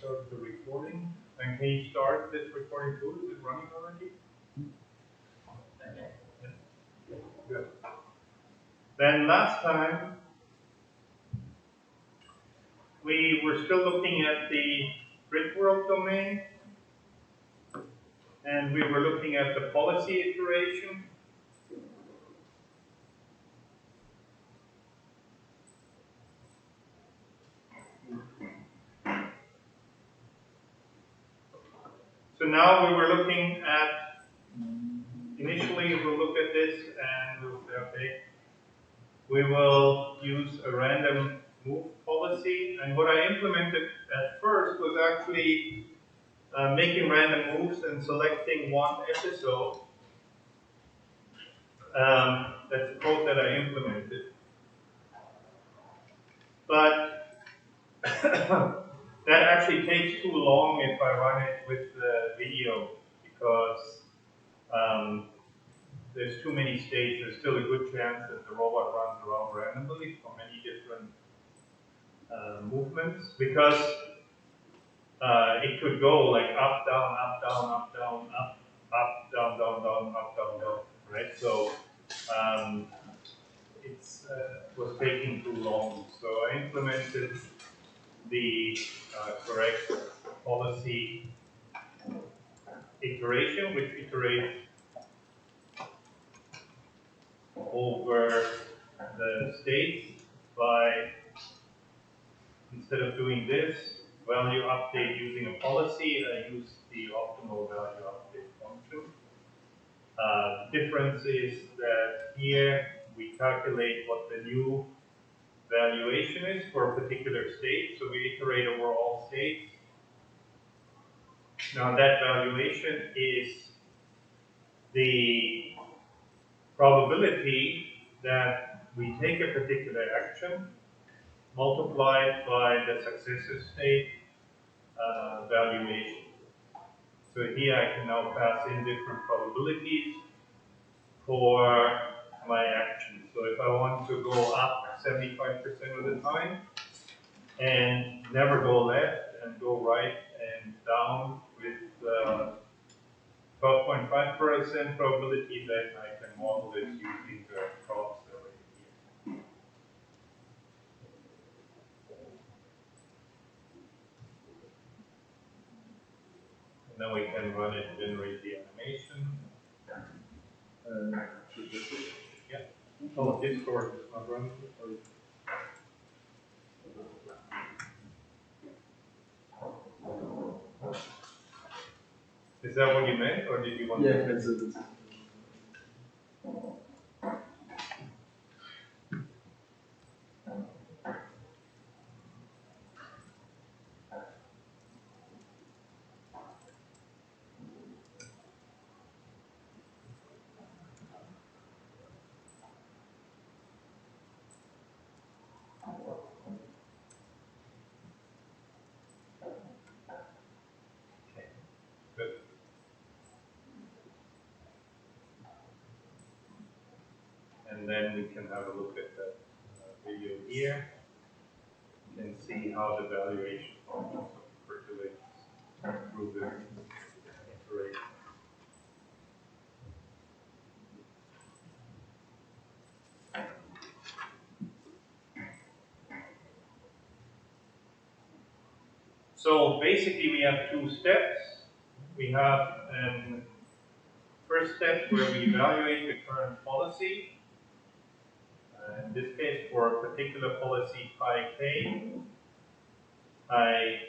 start the recording. And can you start this recording too? Is it running already? Good. Then last time, we were still looking at the grid world domain, and we were looking at the policy iteration. So now we were looking at, initially we'll look at this and we'll say, okay, we will use a random move policy. And what I implemented at first was actually making random moves and selecting one episode. That's the code that I implemented. But that actually takes too long if I run it with the video, because there's too many states. There's still a good chance that the robot runs around randomly for many different movements, because it could go like up, down, up, down, up, down, up, up, down, down, down, up, down, down, right? So it was taking too long. So I implemented the correct policy iteration, which iterates over the states by, instead of doing this value update using a policy, I use the optimal value update function. Difference is that here we calculate what the new valuation is for a particular state. So we iterate over all states. Now that valuation is the probability that we take a particular action multiplied by the successor state valuation. So here I can now pass in different probabilities for my action. So if I want to go up 75% of the time and never go left and go right and down with 12.5% probability, then I can model it using the props over here. And then we can run it, generate the animation. Yeah. Oh, Discord is not running. Is that what you meant, or did you want to? That's it. Good. And then we can have a look at that video here. You can see how the valuation function percolates through the iteration. So basically we have two steps. We have a first step where we evaluate the current policy. In this case, for a particular policy phi k, I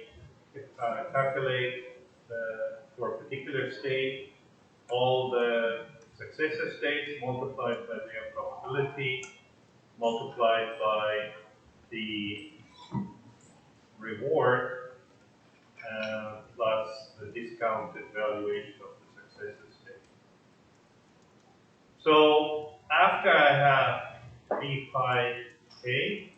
calculate for a particular state all the successor states multiplied by their probability multiplied by the reward plus the discounted valuation of the successor state. So after I have p phi k,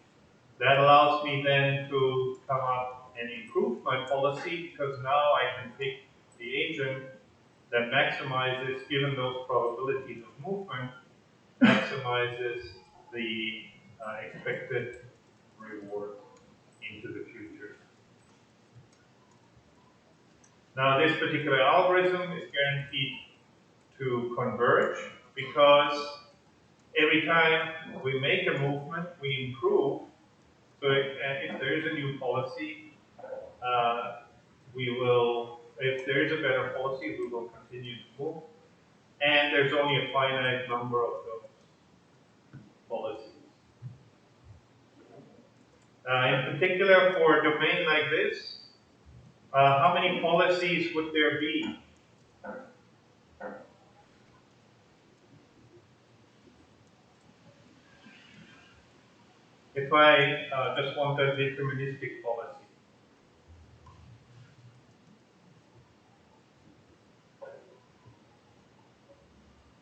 that allows me then to come up and improve my policy, because now I can pick the agent that maximizes, given those probabilities of movement, maximizes the expected reward into the future. Now this particular algorithm is guaranteed to converge because every time we make a movement, we improve. So if there is a new policy, if there is a better policy, we will continue to move. And there's only a finite number of those policies. In particular, for a domain like this, how many policies would there be? If I just want a deterministic policy?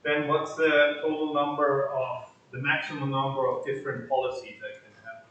Then what's the total number of, the maximum number of different policies I can have?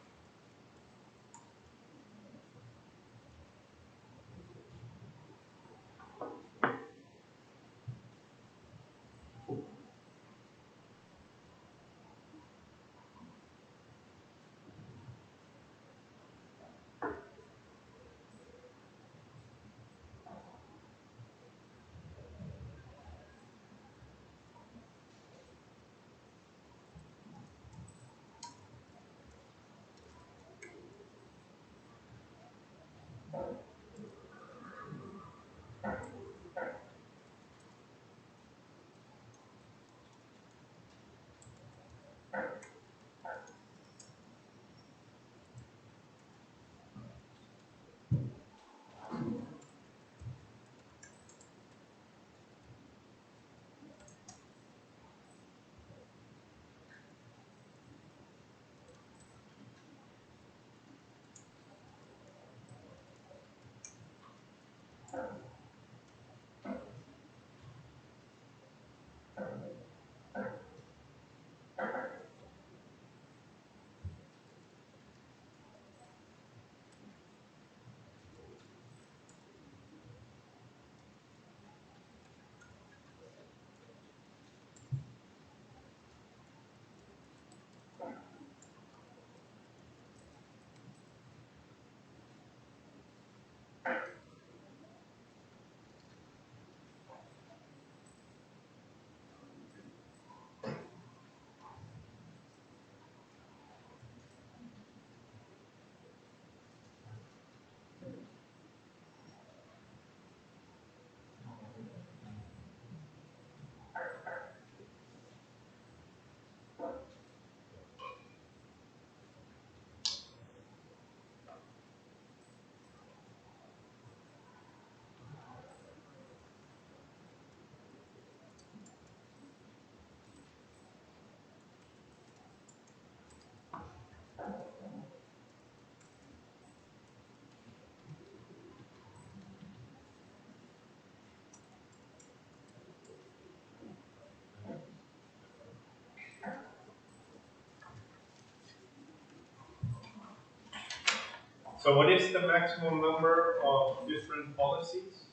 So what is the maximum number of different policies?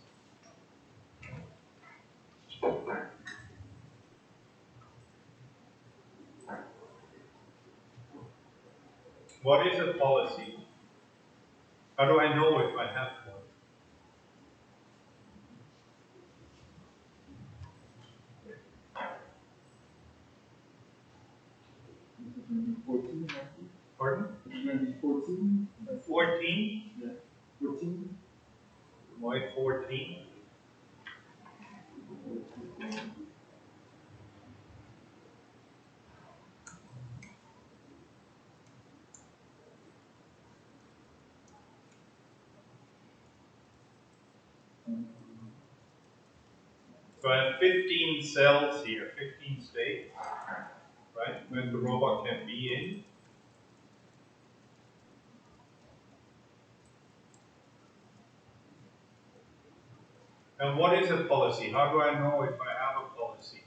What is a policy? How do I know if I have one? 14, Pardon? maybe 14. 14? Yeah, 14. Why 14? So I have 15 cells here, 15 states, right? When the robot can be in. And what is a policy? How do I know if I have a policy?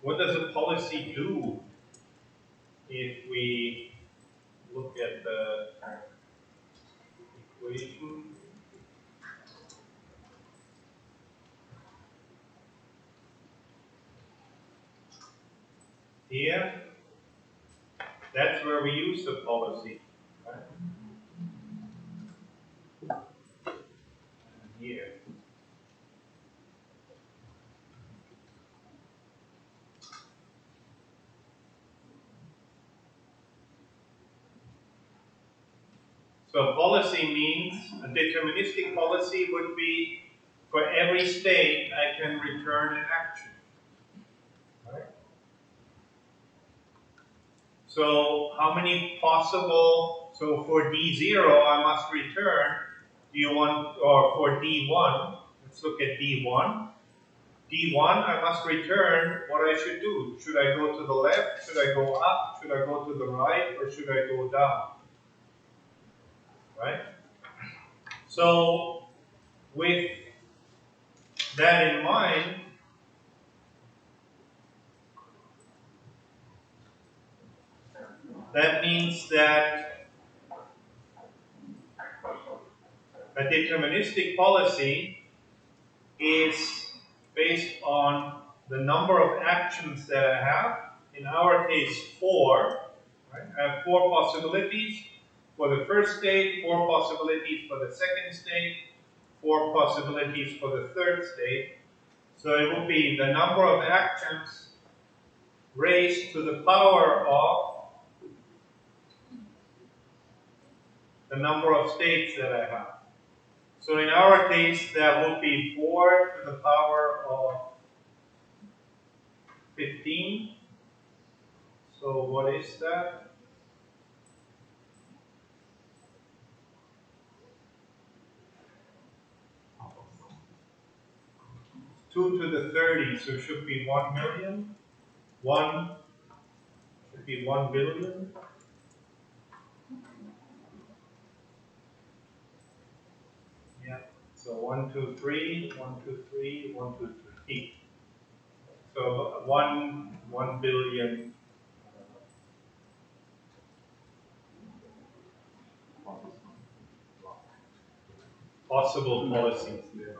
What does a policy do if we look at the equation? here. That's where we use the policy. Right? And here. So policy means a deterministic policy would be for every state I can return an action. Right? So how many possible, so for D0 I must return, do you want, or for D1, let's look at D1. D1 I must return what I should do. Should I go to the left? Should I go up? Should I go to the right? Or should I go down? Right? So with that in mind, that means that a deterministic policy is based on the number of actions that I have. In our case, 4. Right? I have 4 possibilities for the first state, 4 possibilities for the second state, 4 possibilities for the third state. So it will be the number of actions raised to the power of the number of states that I have. So in our case, that would be 4 to the power of 15. So what is that? Two to the 30, so it should be 1 million. 1 should be 1 billion. Yeah. So 1, 2, 3, 1, 2, 3, 1, 2, 3. So 1 billion possible policies there.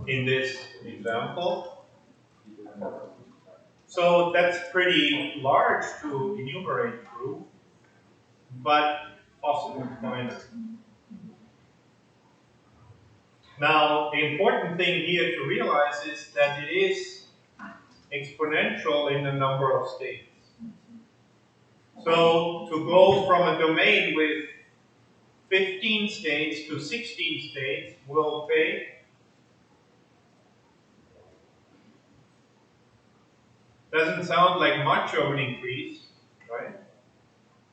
In this example. So that's pretty large to enumerate through, but possible to find. Now, the important thing here to realize is that it is exponential in the number of states. So to go from a domain with 15 states to 16 states will take, doesn't sound like much of an increase, right?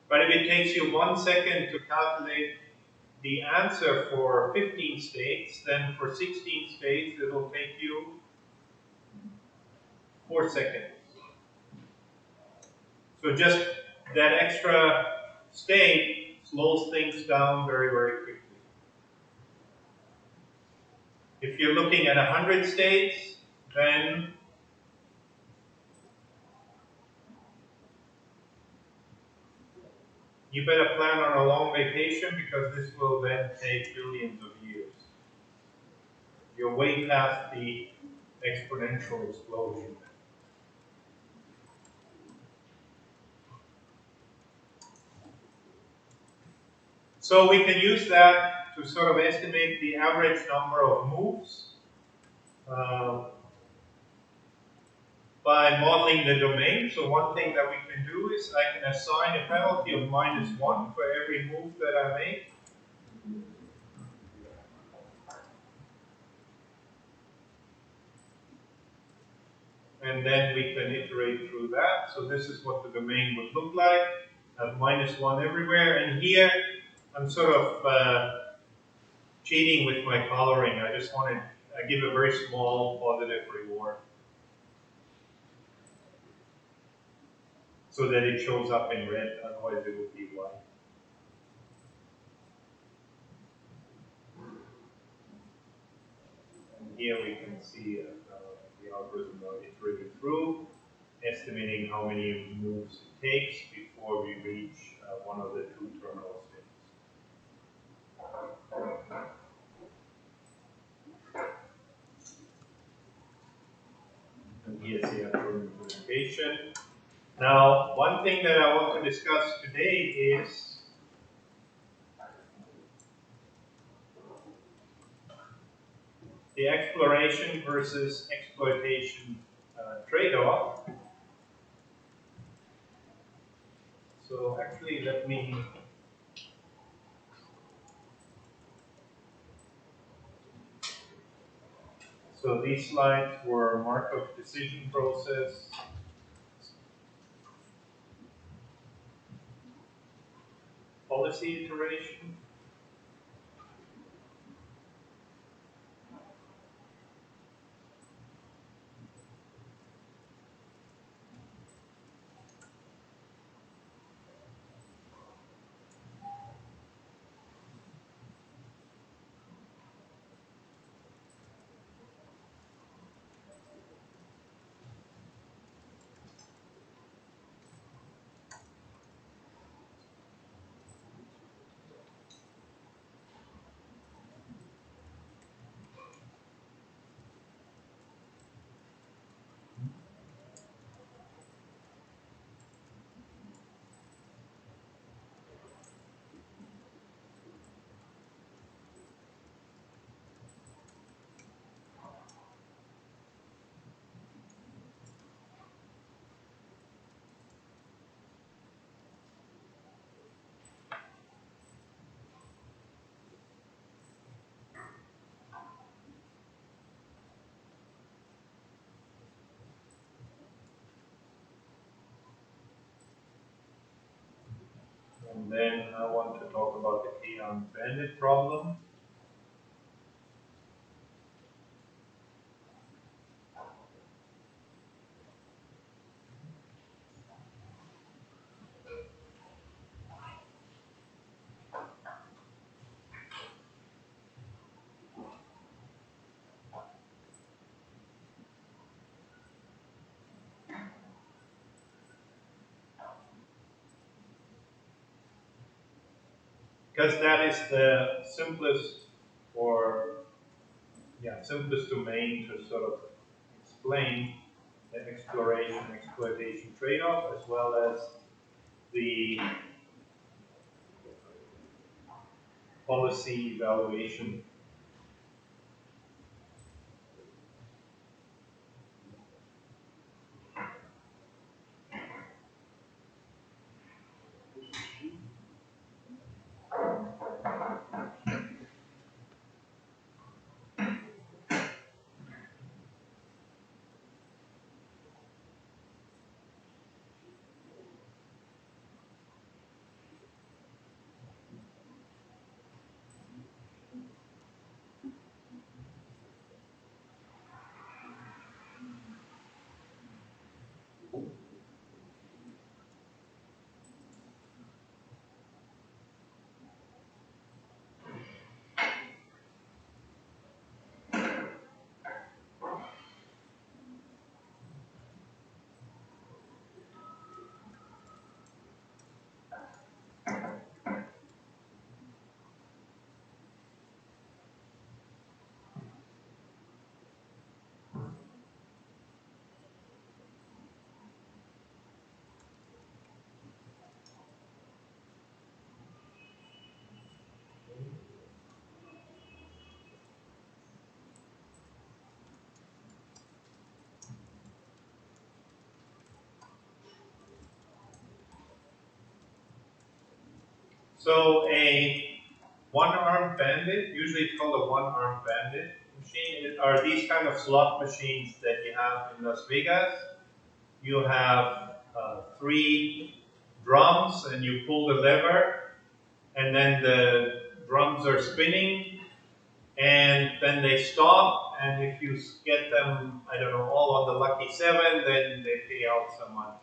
But if it takes you 1 second to calculate the answer for 15 states, then for 16 states it'll take you 4 seconds. So just that extra state slows things down very, very quickly. If you're looking at 100 states, then you better plan on a long vacation because this will then take billions of years. You're way past the exponential explosion. So we can use that to sort of estimate the average number of moves by modeling the domain. So one thing that we can do is I can assign a penalty of -1 for every move that I make. And then we can iterate through that. So this is what the domain would look like. I have -1 everywhere. And here I'm sort of cheating with my coloring. I just wanted, I give a very small positive reward so that it shows up in red, otherwise it would be white. And here we can see the algorithm iterating through, estimating how many moves it takes before we reach one of the 2 terminal states. information. Now, one thing that I want to discuss today is the exploration versus exploitation trade-off. So actually, let me so these slides were Markov decision process, policy iteration. And then I want to talk about the K-on bandit problem. Because that is the simplest simplest domain to sort of explain the exploration exploitation trade-off as well as the policy evaluation. So a one-armed bandit, usually it's called a one-armed bandit machine, are these kind of slot machines that you have in Las Vegas. You have 3 drums and you pull the lever and then the drums are spinning and then they stop, and if you get them, I don't know, all on the lucky 7, then they pay out some money.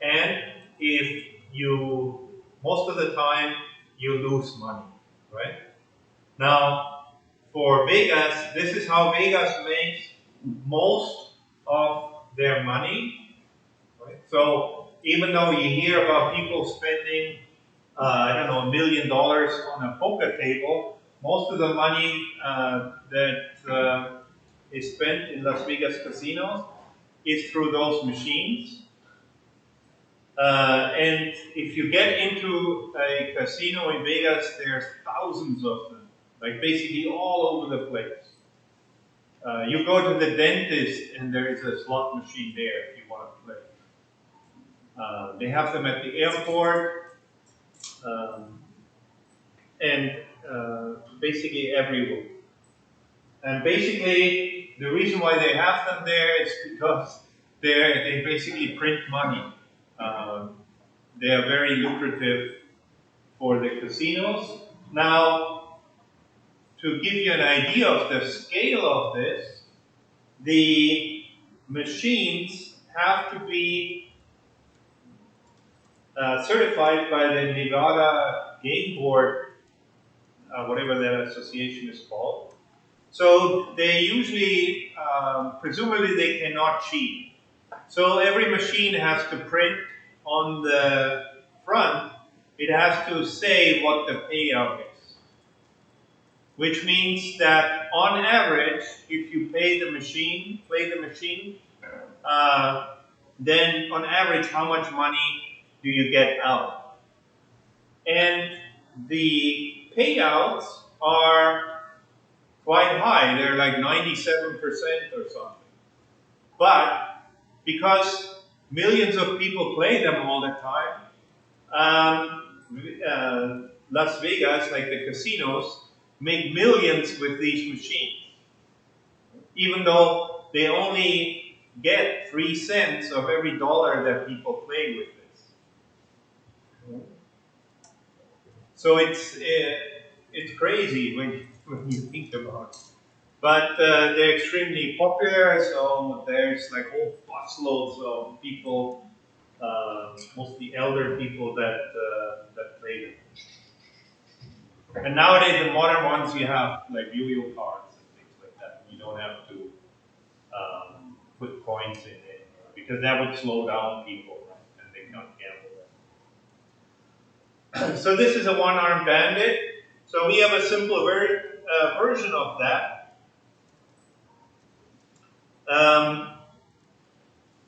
And if you, most of the time, you lose money, right? Now, for Vegas, this is how Vegas makes most of their money, right? So even though you hear about people spending, I don't know, $1 million on a poker table, most of the money that is spent in Las Vegas casinos is through those machines. And if you get into a casino in Vegas, there's thousands of them, like basically all over the place. You go to the dentist and there is a slot machine there if you want to play. They have them at the airport um, and basically everywhere. And basically, the reason why they have them there is because they basically print money. Um, they are very lucrative for the casinos. Now, to give you an idea of the scale of this, the machines have to be certified by the Nevada Game Board, whatever that association is called. So they usually, presumably they cannot cheat. So every machine has to print on the front, it has to say what the payout is. Which means that on average, if you play the machine, then on average, how much money do you get out? And the payouts are quite high. They're like 97% or something. But because millions of people play them all the time, Las Vegas, like the casinos, make millions with these machines. Even though they only get 3 cents of every dollar that people play with this. So it's crazy when you think about it. But they're extremely popular, so there's like whole busloads of people, mostly elder people that play them. And nowadays, the modern ones, you have like yo-yo cards and things like that. You don't have to put coins in it because that would slow down people, right? And they can't gamble. So this is a one-armed bandit. So we have a simple version of that.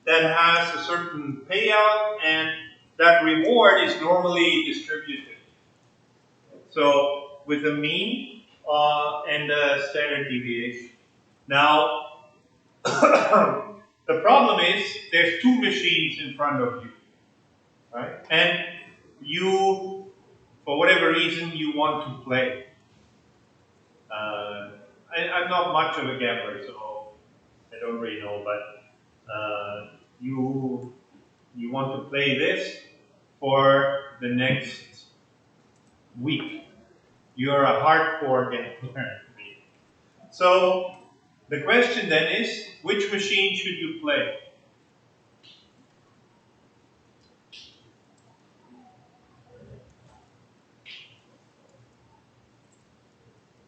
That has a certain payout, and that reward is normally distributed. So with a mean and a standard deviation. Now, the problem is there's two machines in front of you, right? And you, for whatever reason, you want to play. I'm not much of a gambler, so I don't really know, but you want to play this for the next week. You're a hardcore gambler. So the question then is, which machine should you play?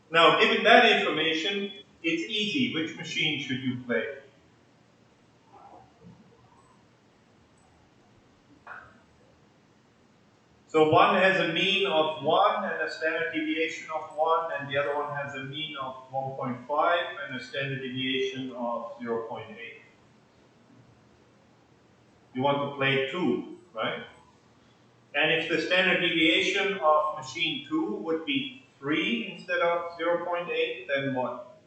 Now, given that information, it's easy. Which machine should you play? So one has a mean of 1 and a standard deviation of 1, and the other one has a mean of 1.5 and a standard deviation of 0.8. You want to play 2, right? And if the standard deviation of machine 2 would be 3 instead of 0.8, then what?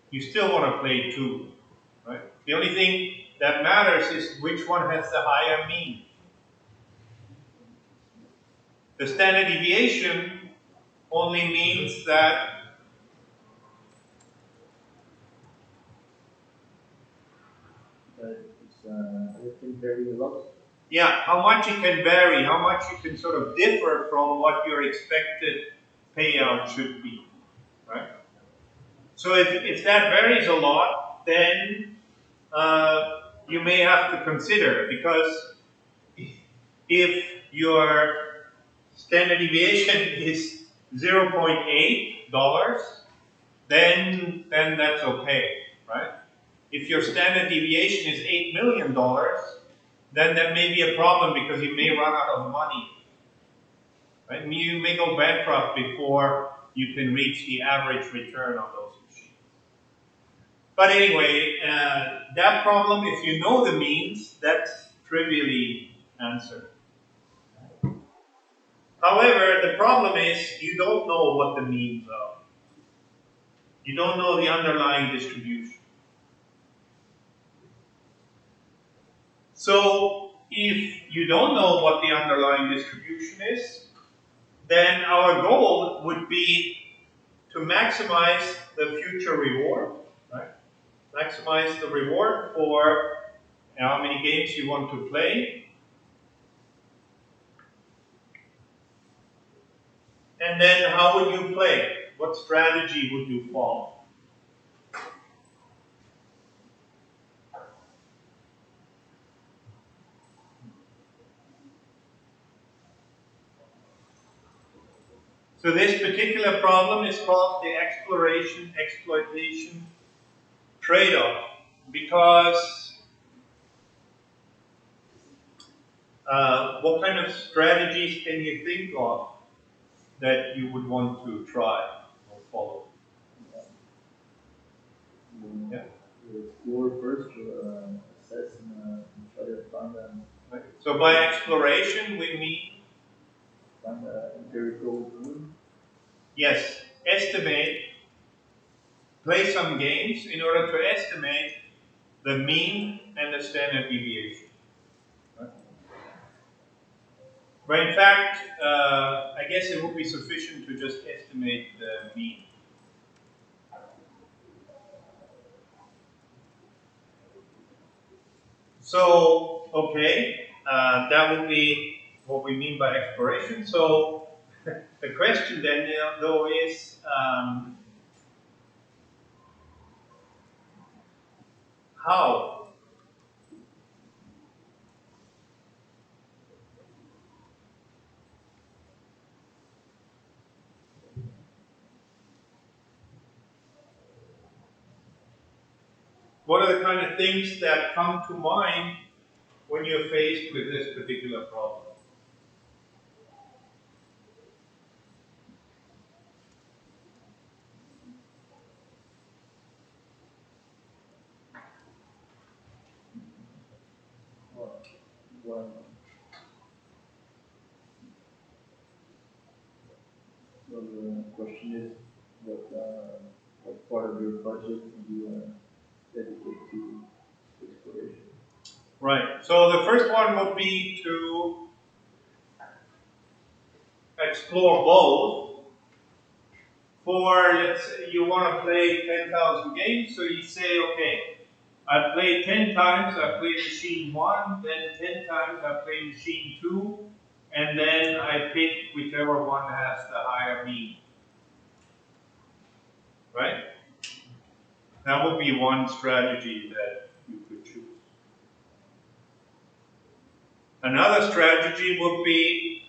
You still want to play 2, right? The only thing that matters is which one has the higher mean. The standard deviation only means that it can vary a lot. yeah, how much it can vary, how much you can sort of differ from what your expected payout should be, right? So if that varies a lot, then you may have to consider, because if your standard deviation is $0.8, then that's okay, right? If your standard deviation is $8 million, then that may be a problem because you may run out of money. Right? You may go bankrupt before you can reach the average return on those machines. But anyway, that problem, if you know the means, that's trivially answer. However, the problem is you don't know what the means are. You don't know the underlying distribution. So if you don't know what the underlying distribution is, then our goal would be to maximize the future reward, right? Maximize the reward for how many games you want to play. And then how would you play? What strategy would you follow? So this particular problem is called the exploration-exploitation trade-off, because what kind of strategies can you think of that you would want to try or follow? Yeah. You explore first to assess and try to find Right. So by exploration we mean empirical mean. Yes, estimate, play some games in order to estimate the mean and the standard deviation. Right? But in fact, I guess it would be sufficient to just estimate the mean. So, okay, that would be what we mean by exploration. So, the question then, though, is how? What are the kind of things that come to mind when you're faced with this particular problem? Well, the question is what part of your budget do you dedicate to exploration? Right. So the first one would be to explore both. For, let's say, you want to play 10,000 games, so you say, okay, I played 10 times, I played machine 1, then 10 times I played machine 2, and then I pick whichever one has the higher mean. Right? That would be one strategy that you could choose. Another strategy would be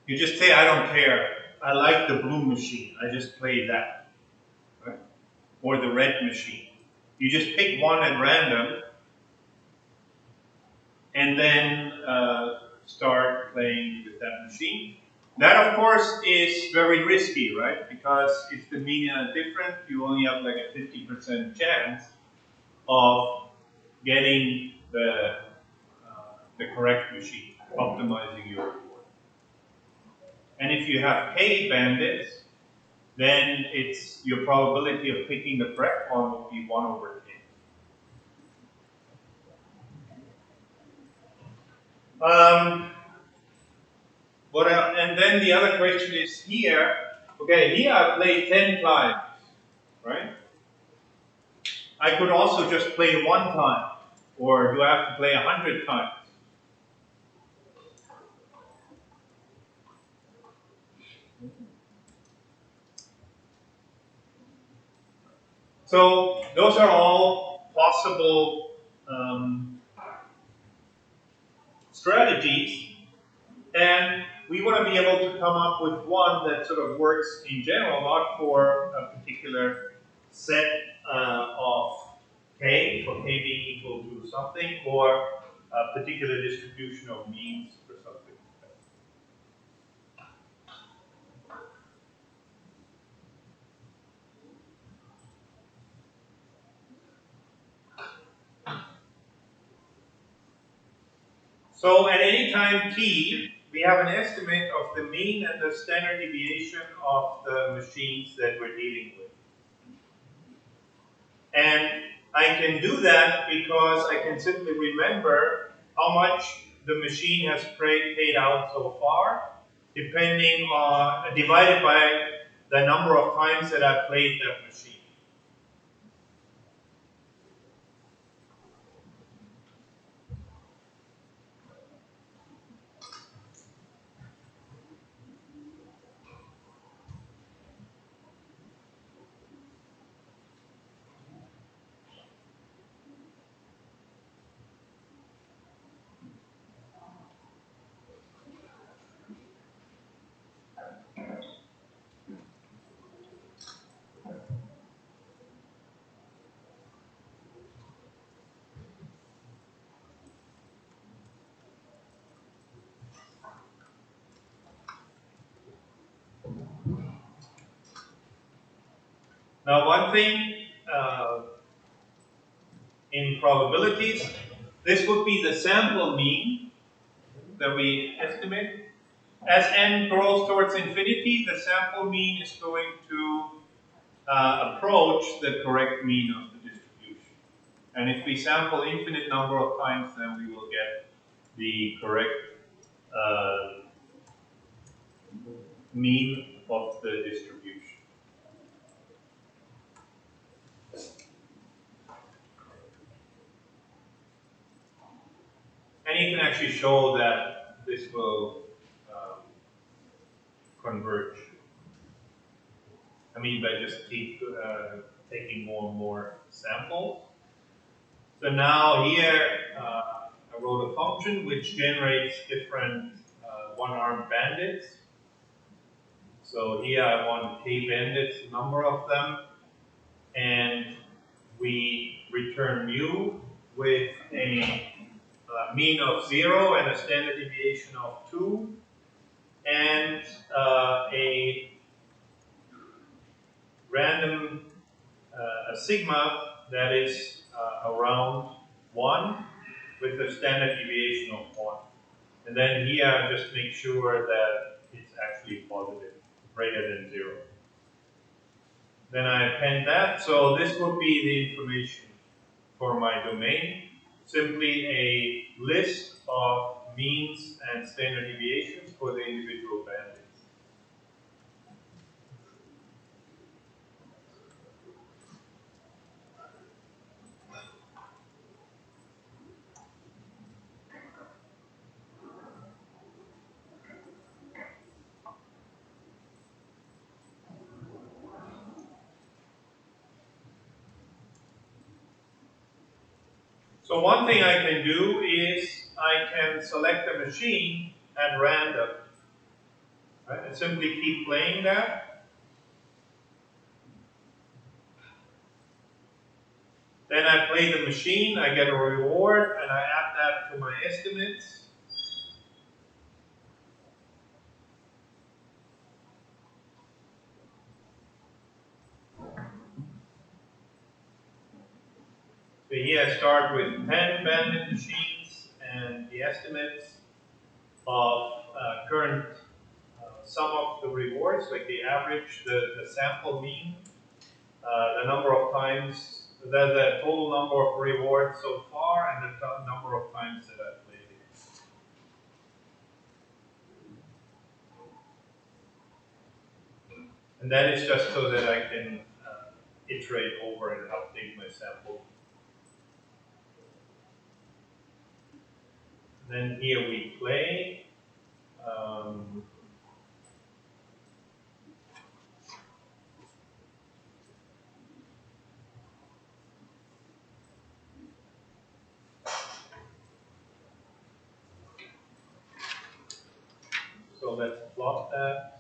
you just say, I don't care. I like the blue machine. I just play that. Right? Or the red machine. You just pick one at random and then start playing with that machine. That, of course, is very risky, right? Because if the mean are different, you only have like a 50% chance of getting the correct machine, optimizing your reward. And if you have K bandits, then it's your probability of picking the correct one will be 1 over K. And then the other question is here. Okay, here I played 10 times, right? I could also just play 1 time, or do I have to play 100 times? So those are all possible strategies, and we want to be able to come up with one that sort of works in general, not for a particular set of K, for K being equal to something, or a particular distribution of means or something. So at any time t, we have an estimate of the mean and the standard deviation of the machines that we're dealing with. And I can do that because I can simply remember how much the machine has paid out so far, depending on, divided by the number of times that I've played that machine. Now, one thing in probabilities, this would be the sample mean that we estimate. As n grows towards infinity, the sample mean is going to approach the correct mean of the distribution. And if we sample infinite number of times, then we will get the correct mean of the distribution. And you can actually show that this will converge. I mean, by just keep taking more and more samples. So now here, I wrote a function which generates different one-armed bandits. So here I want k bandits, number of them, and we return mu with a mean of 0 and a standard deviation of 2, and a random a sigma that is around 1 with a standard deviation of 1. And then here just make sure that it's actually positive, greater than 0. Then I append that. So this would be the information for my domain. Simply a list of means and standard deviations for the individual bandits. So one thing I can do is I can select a machine at random, right, and simply keep playing that. Then I play the machine, I get a reward, and I add that to my estimates. So here I start with 10 bandit machines and the estimates of current sum of the rewards, like the average, the sample mean, the number of times, the total number of rewards so far, and the number of times that I've played it. And that is just so that I can iterate over and update my sample. Then here we play. So let's plot that.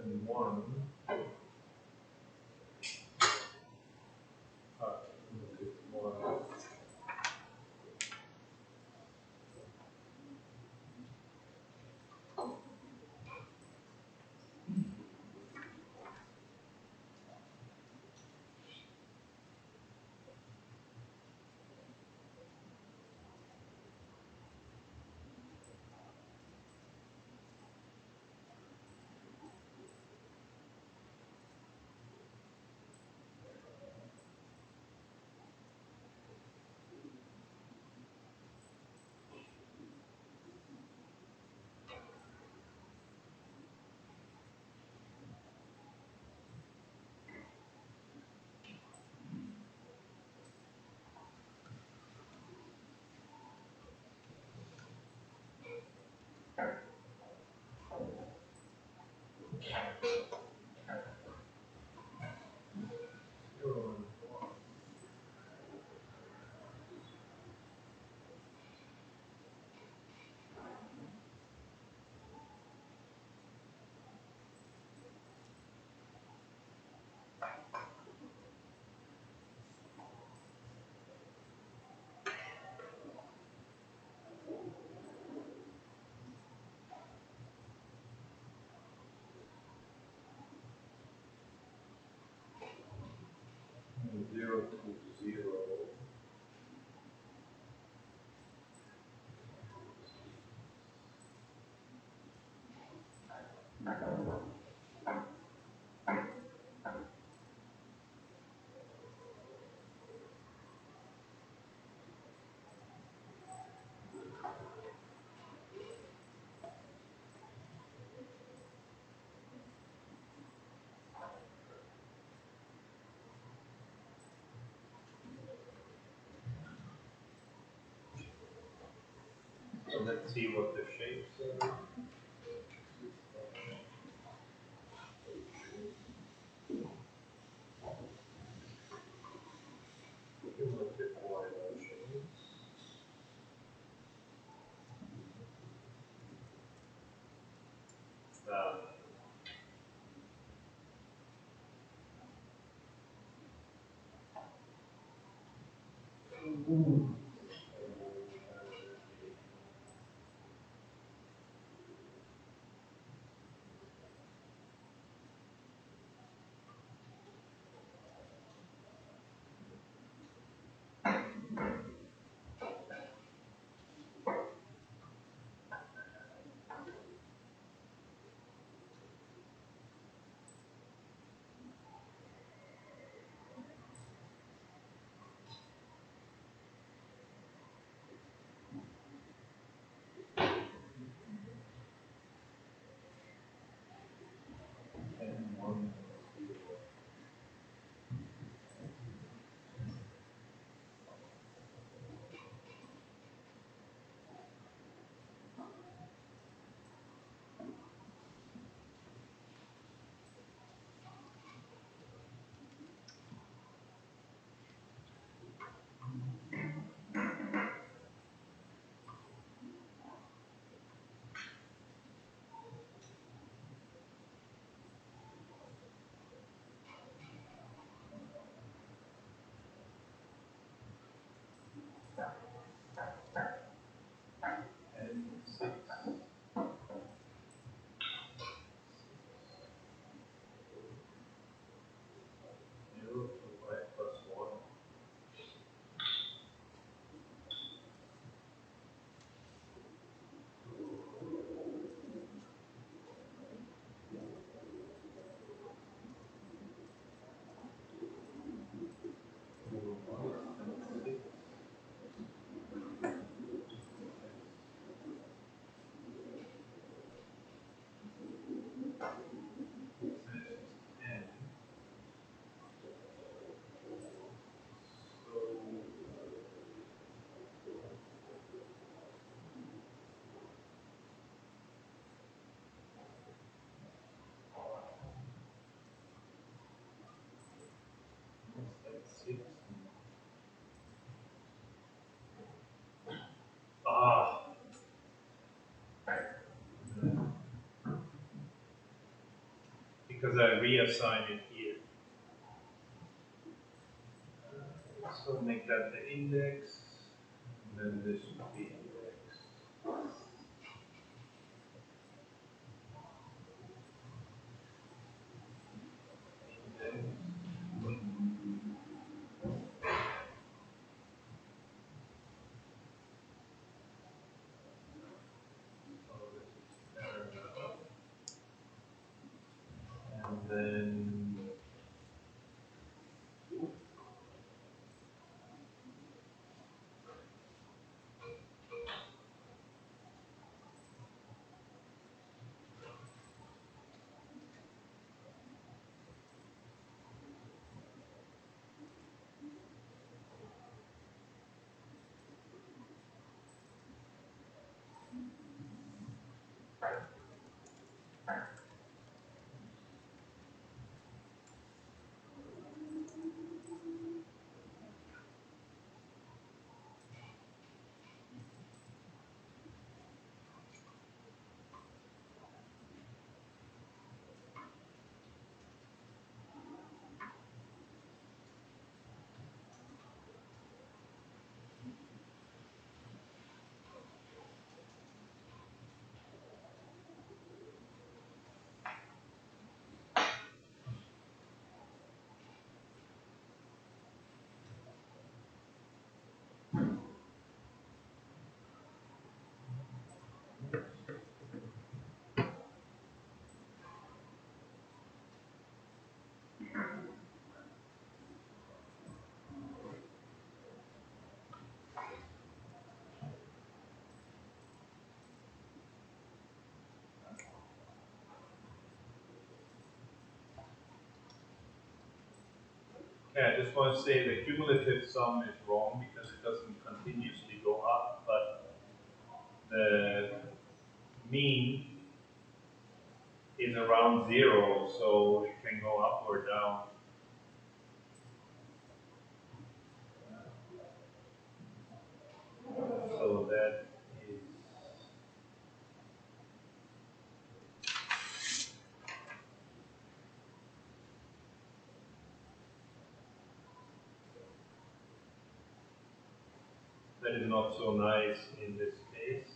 and one. One. Zero and one. Zero to zero. So let's see what the shapes are. Cumulative violations. Uh, because I reassign it here. So make that the index, and then this would be index. And then yeah, I just want to say the cumulative sum is wrong because it doesn't continuously go up, but the mean is around 0, so it can go up or down. So that is, that is not so nice in this case.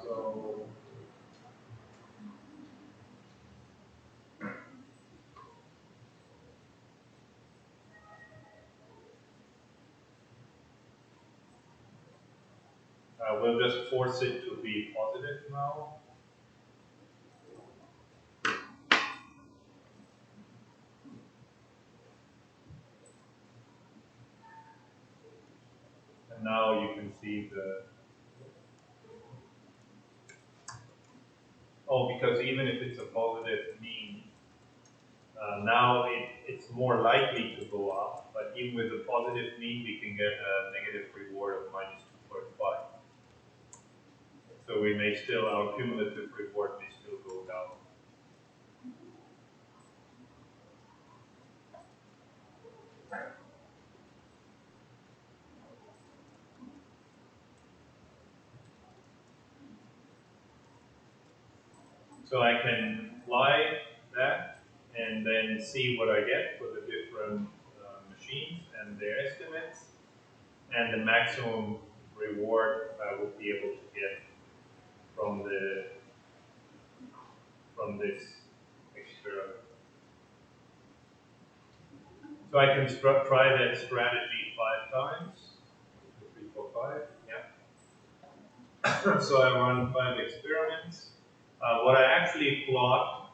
So we'll just force it to be positive now. And now you can see the, oh, because even if it's a positive mean, now it's more likely to go up, but even with a positive mean, we can get a negative reward of minus 2.5. So we may still, our cumulative reward may still go down. So I can apply that and then see what I get for the different machines and their estimates, and the maximum reward I would be able to get from this experiment. So I can try that strategy 5 times. 1, 2, 3, 4, 5. Yeah. So I run 5 experiments. What I actually plot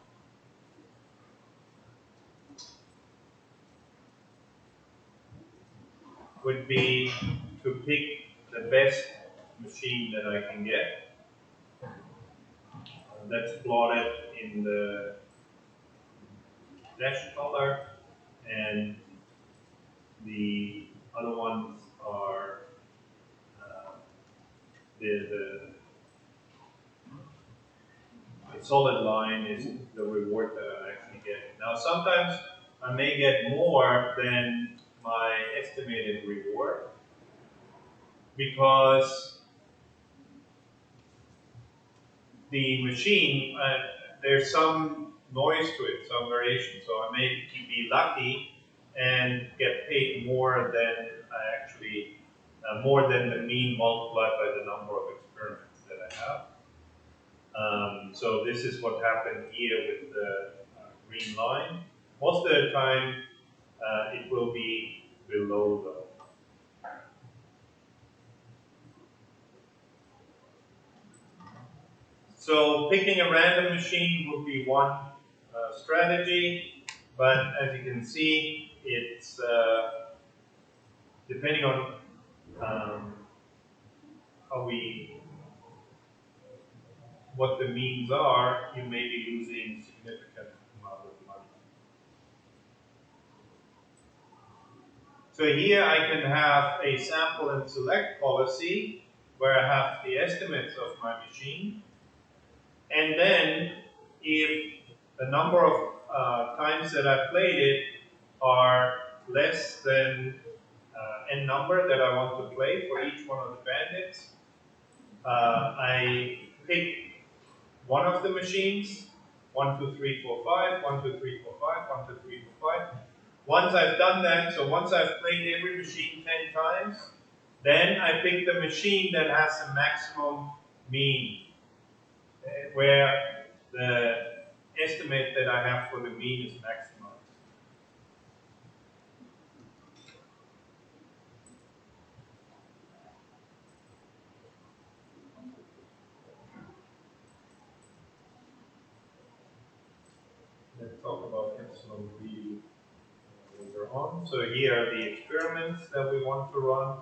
would be to pick the best machine that I can get. That's plotted in the dash color, and the other ones are the a solid line is the reward that I'm actually getting. Now, sometimes I may get more than my estimated reward because the machine, there's some noise to it, some variation. So I may be lucky and get paid more than I actually, more than the mean multiplied by the number of experiments that I have. So this is what happened here with the green line. Most of the time, it will be below though. So picking a random machine would be one strategy, but as you can see, it's depending on how we, what the means are, you may be losing significant amount of money. So here I can have a sample and select policy where I have the estimates of my machine. And then if the number of times that I played it are less than n number that I want to play for each one of the bandits, I pick one of the machines, 1, 2, 3, 4, 5, 1, 2, 3, 4, 5, 1, 2, 3, 4, 5. Once I've done that, so once I've played every machine 10 times, then I pick the machine that has the maximum mean, where the estimate that I have for the mean is maximized. Let's talk about epsilon v later on. So here are the experiments that we want to run.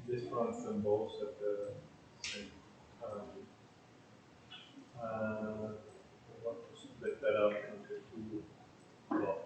This runs them both at the same time. I want to split that up into two blocks.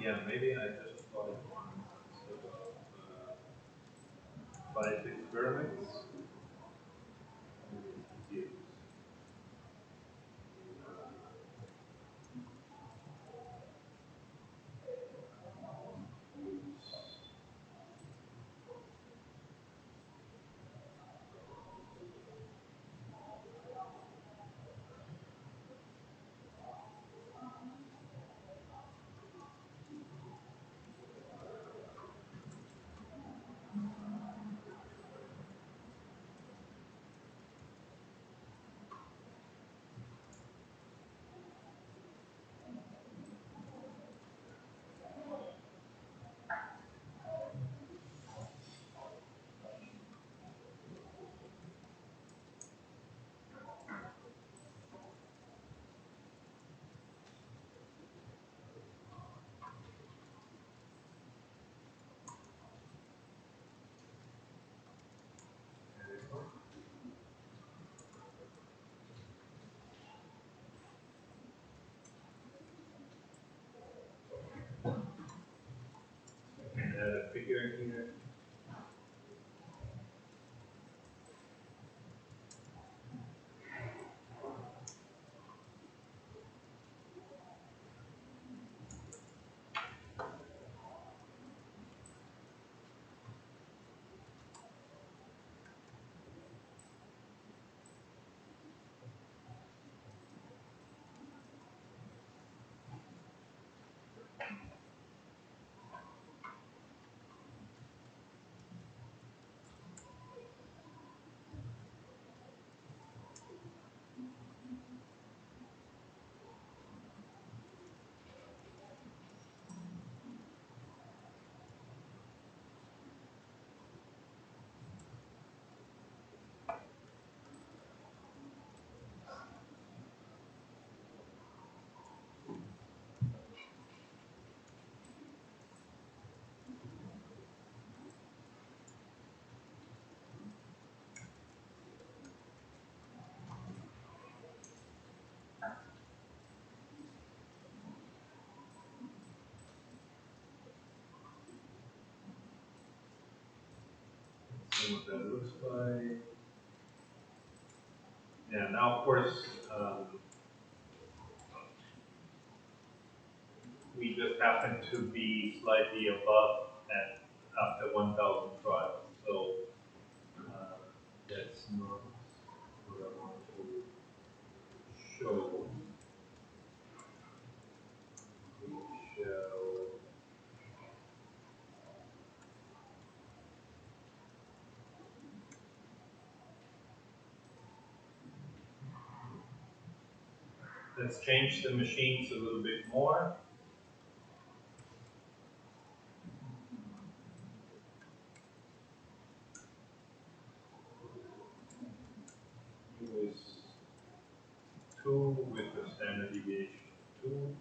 Yeah, maybe I just applied one instead of 5 experiments. figure here. See what that looks like. Yeah, now of course, we just happen to be slightly above at after 1,000 trials. So that's not what I want to show. We show let's change the machines a little bit more. It was 2 with the standard deviation of 2.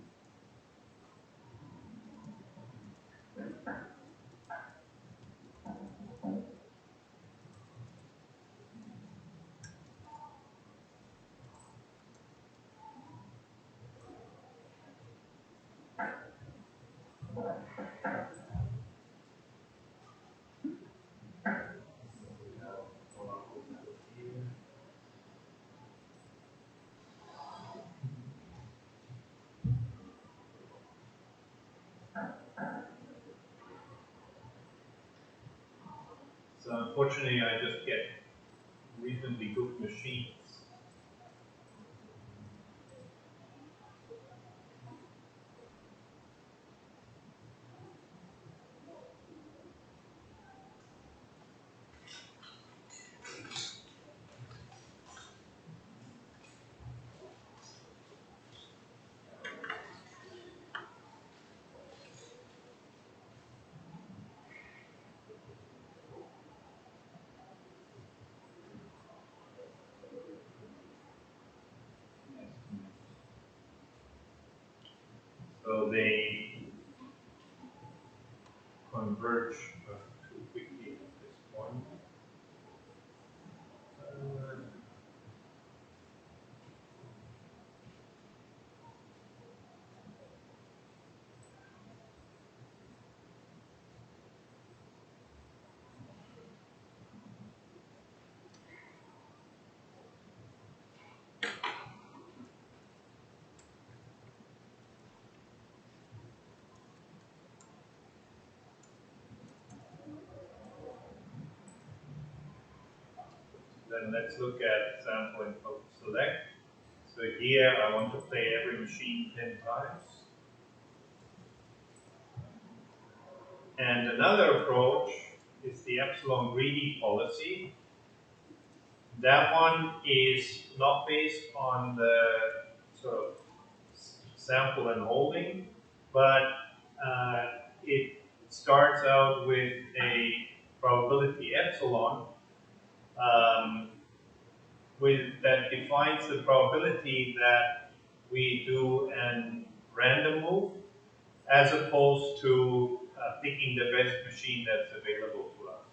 So unfortunately, I just get reasonably good machines. So they converge too quickly at this point. Then let's look at sample and focus select. So here I want to play every machine 10 times. And another approach is the epsilon greedy policy. That one is not based on the sort of sample and holding, but it starts out with a probability epsilon that defines the probability that we do an random move as opposed to picking the best machine that's available to us.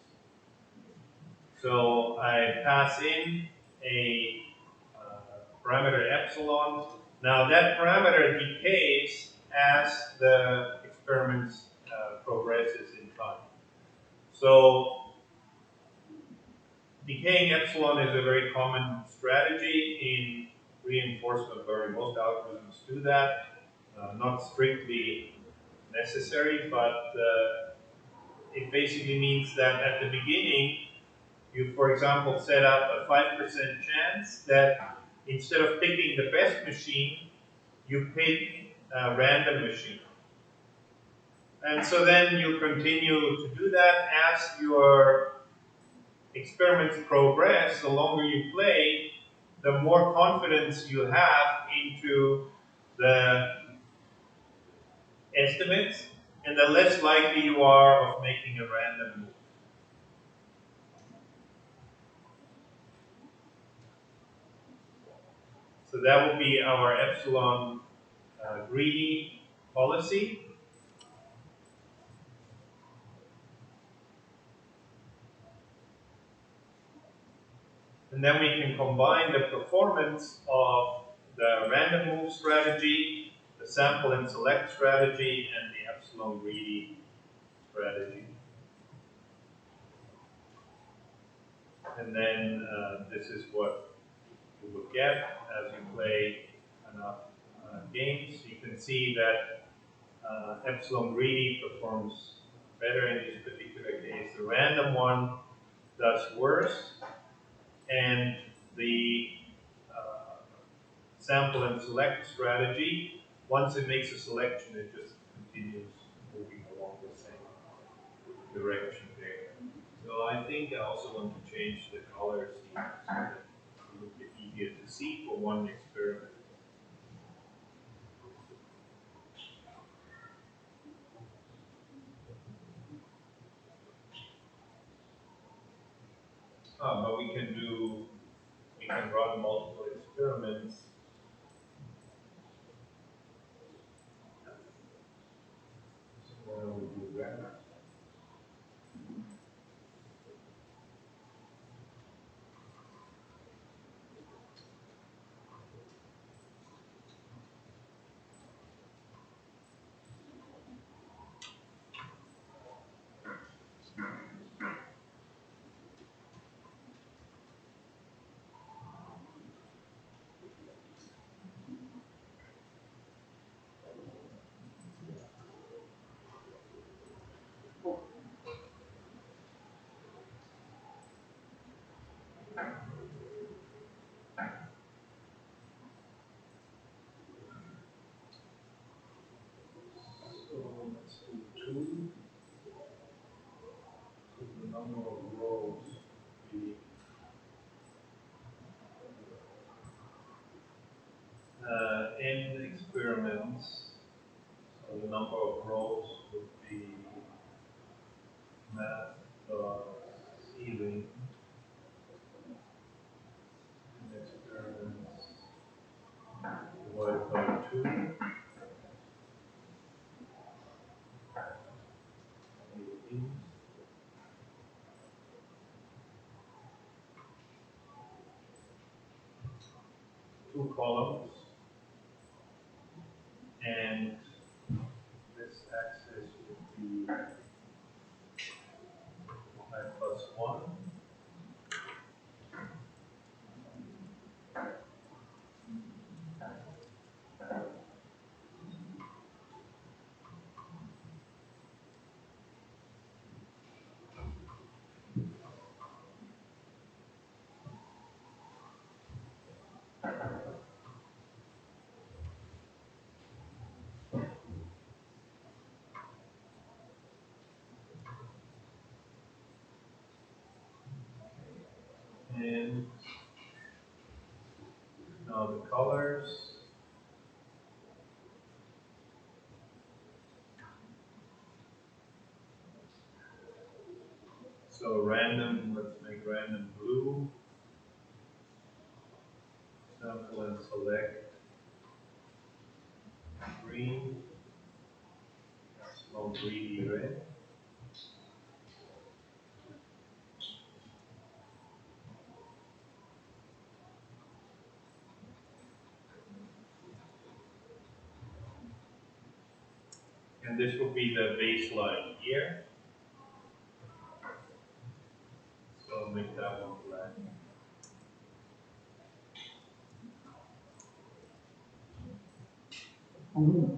So I pass in a parameter epsilon. Now that parameter decays as the experiment progresses in time. So decaying epsilon is a very common strategy in reinforcement learning. Most algorithms do that, not strictly necessary, but it basically means that at the beginning, you, for example, set up a 5% chance that instead of picking the best machine, you pick a random machine. And so then you continue to do that as your experiments progress. The longer you play, the more confidence you have into the estimates, and the less likely you are of making a random move. So that will be our epsilon greedy policy. And then we can combine the performance of the random move strategy, the sample and select strategy, and the epsilon greedy strategy. And then this is what you will get as you play enough games. You can see that epsilon greedy performs better in this particular case. The random one does worse, and the sample and select strategy, once it makes a selection, it just continues moving along the same direction there. So I think I also want to change the color scheme so that it's a little bit easier to see for one experiment. But we can run multiple experiments. So why don't we do that? So let's do 2. So the number of rows would be in experiments. So the number of rows would be math ceiling in experiments divided by 2. 18. 2 columns, and this axis would be I plus 1. And now the colors. So random, let's make random blue. Sample and select green. Small greedy red. And this will be the baseline here. make that one black. Okay.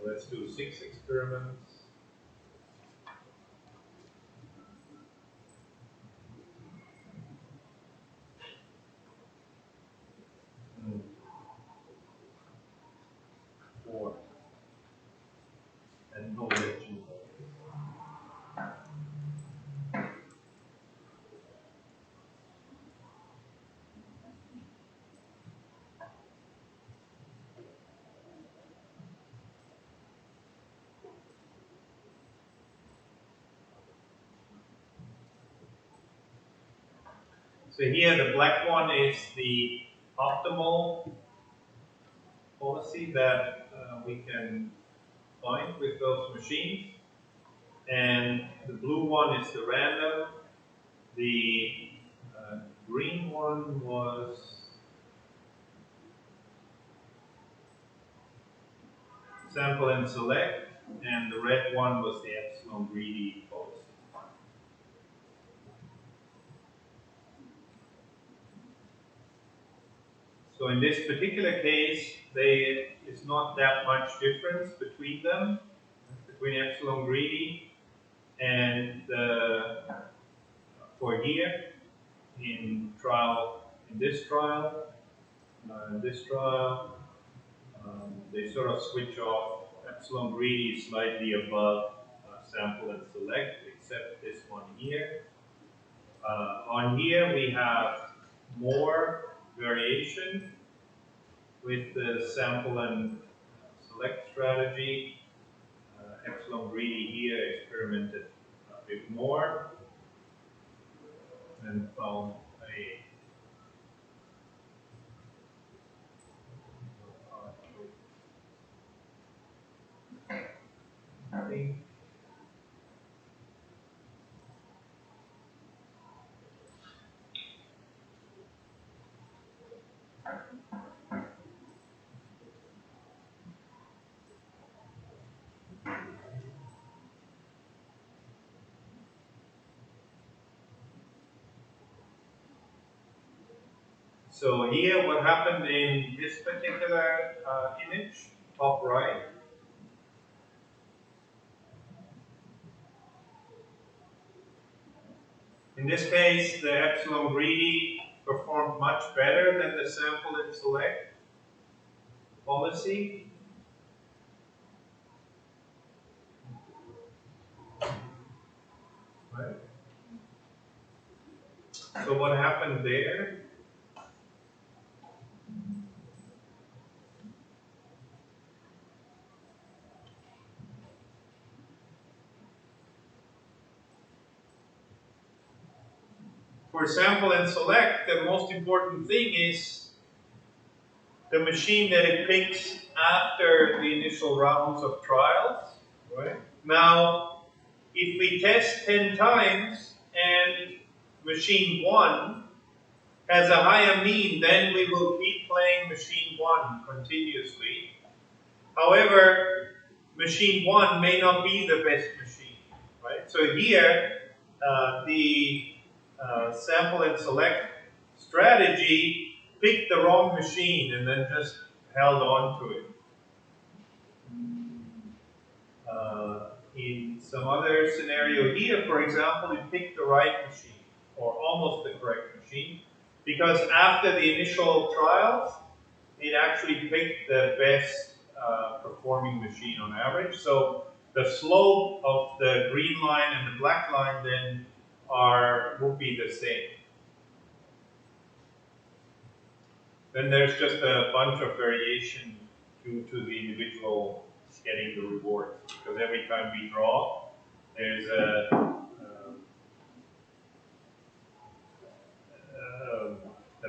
Let's do 6 experiments. Hmm. 4. And no legend. So here the black one is the optimal policy that we can find with those machines. And the blue one is the random. The green one was sample and select, and the red one was the epsilon greedy policy. So in this particular case, it's not that much difference between them, between epsilon greedy and for here in this trial, they sort of switch off. Epsilon greedy is slightly above sample and select, except this one here. On here we have more variation with the sample and select strategy. Epsilon greedy here experimented a bit more and found a thing. So here, what happened in this particular image, top right, in this case, the epsilon greedy performed much better than the sample and select policy. Right. So what happened there? For sample and select, the most important thing is the machine that it picks after the initial rounds of trials. Right? Now, if we test 10 times and machine 1 has a higher mean, then we will keep playing machine 1 continuously. However, machine 1 may not be the best machine. Right? So here, the sample and select strategy picked the wrong machine and then just held on to it. In some other scenario here, for example, it picked the right machine, or almost the correct machine, because after the initial trials, it actually picked the best performing machine on average. So the slope of the green line and the black line then will be the same. Then there's just a bunch of variation due to the individual getting the rewards, because every time we draw, there's a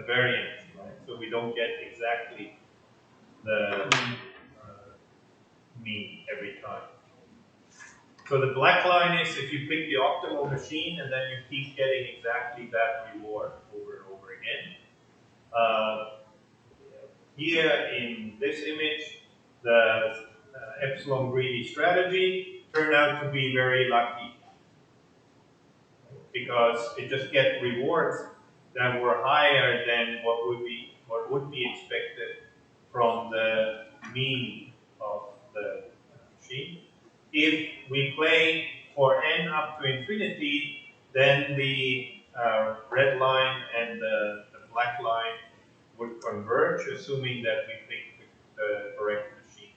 variance, right? So we don't get exactly the mean every time. So the black line is if you pick the optimal machine and then you keep getting exactly that reward over and over again. Here in this image, the epsilon greedy strategy turned out to be very lucky because it just get rewards that were higher than what would be expected from the mean of the machine. If we play for n up to infinity, then the red line and the black line would converge, assuming that we pick the correct machine.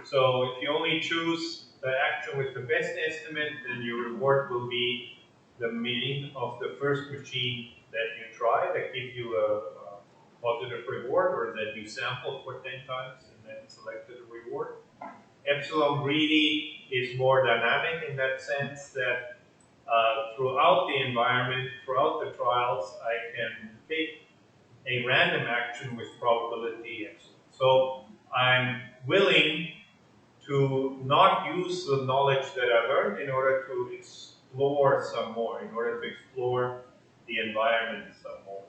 So if you only choose the action with the best estimate, then your reward will be the mean of the first machine that you try that gives you a positive reward, or that you sampled for 10 times and then selected a reward. Epsilon greedy is more dynamic in that sense that throughout the environment, throughout the trials, I can take a random action with probability epsilon. So I'm willing to not use the knowledge that I learned in order to explore some more, in order to explore the environment some more.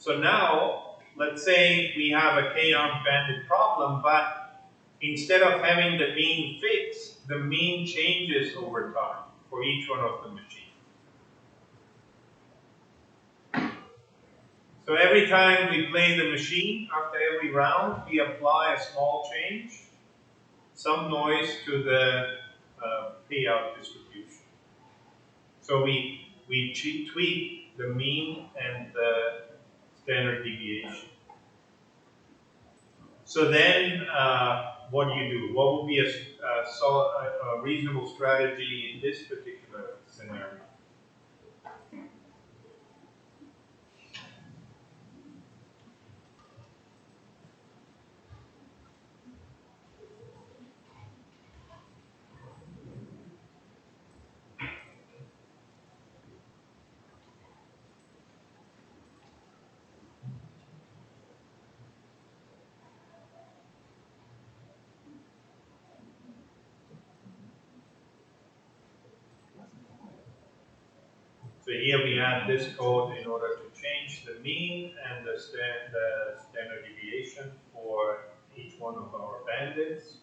So now, let's say we have a k-armed bandit problem, but instead of having the mean fixed, the mean changes over time for each one of the machines. So every time we play the machine, after every round, we apply a small change, some noise to the payout distribution. So we tweak the mean and the standard deviation. So then, what do you do? What would be a reasonable strategy in this particular scenario? So here we have this code in order to change the mean and the standard deviation for each one of our bandits.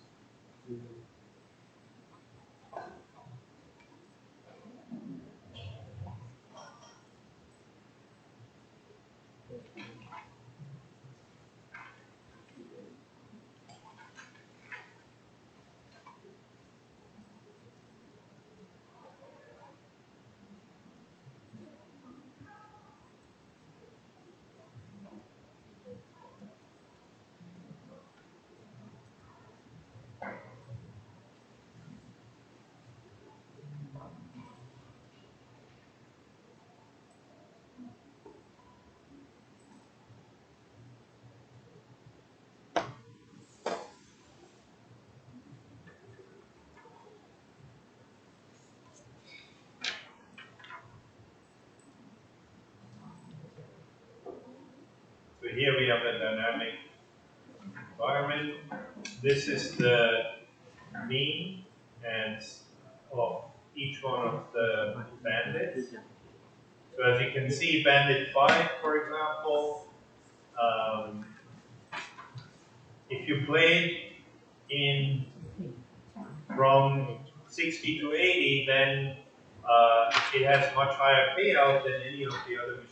here we have a dynamic environment. This is the mean and of each one of the bandits. So as you can see, bandit 5, for example, um, if you play in from 60 to 80, then it has much higher payout than any of the other machines.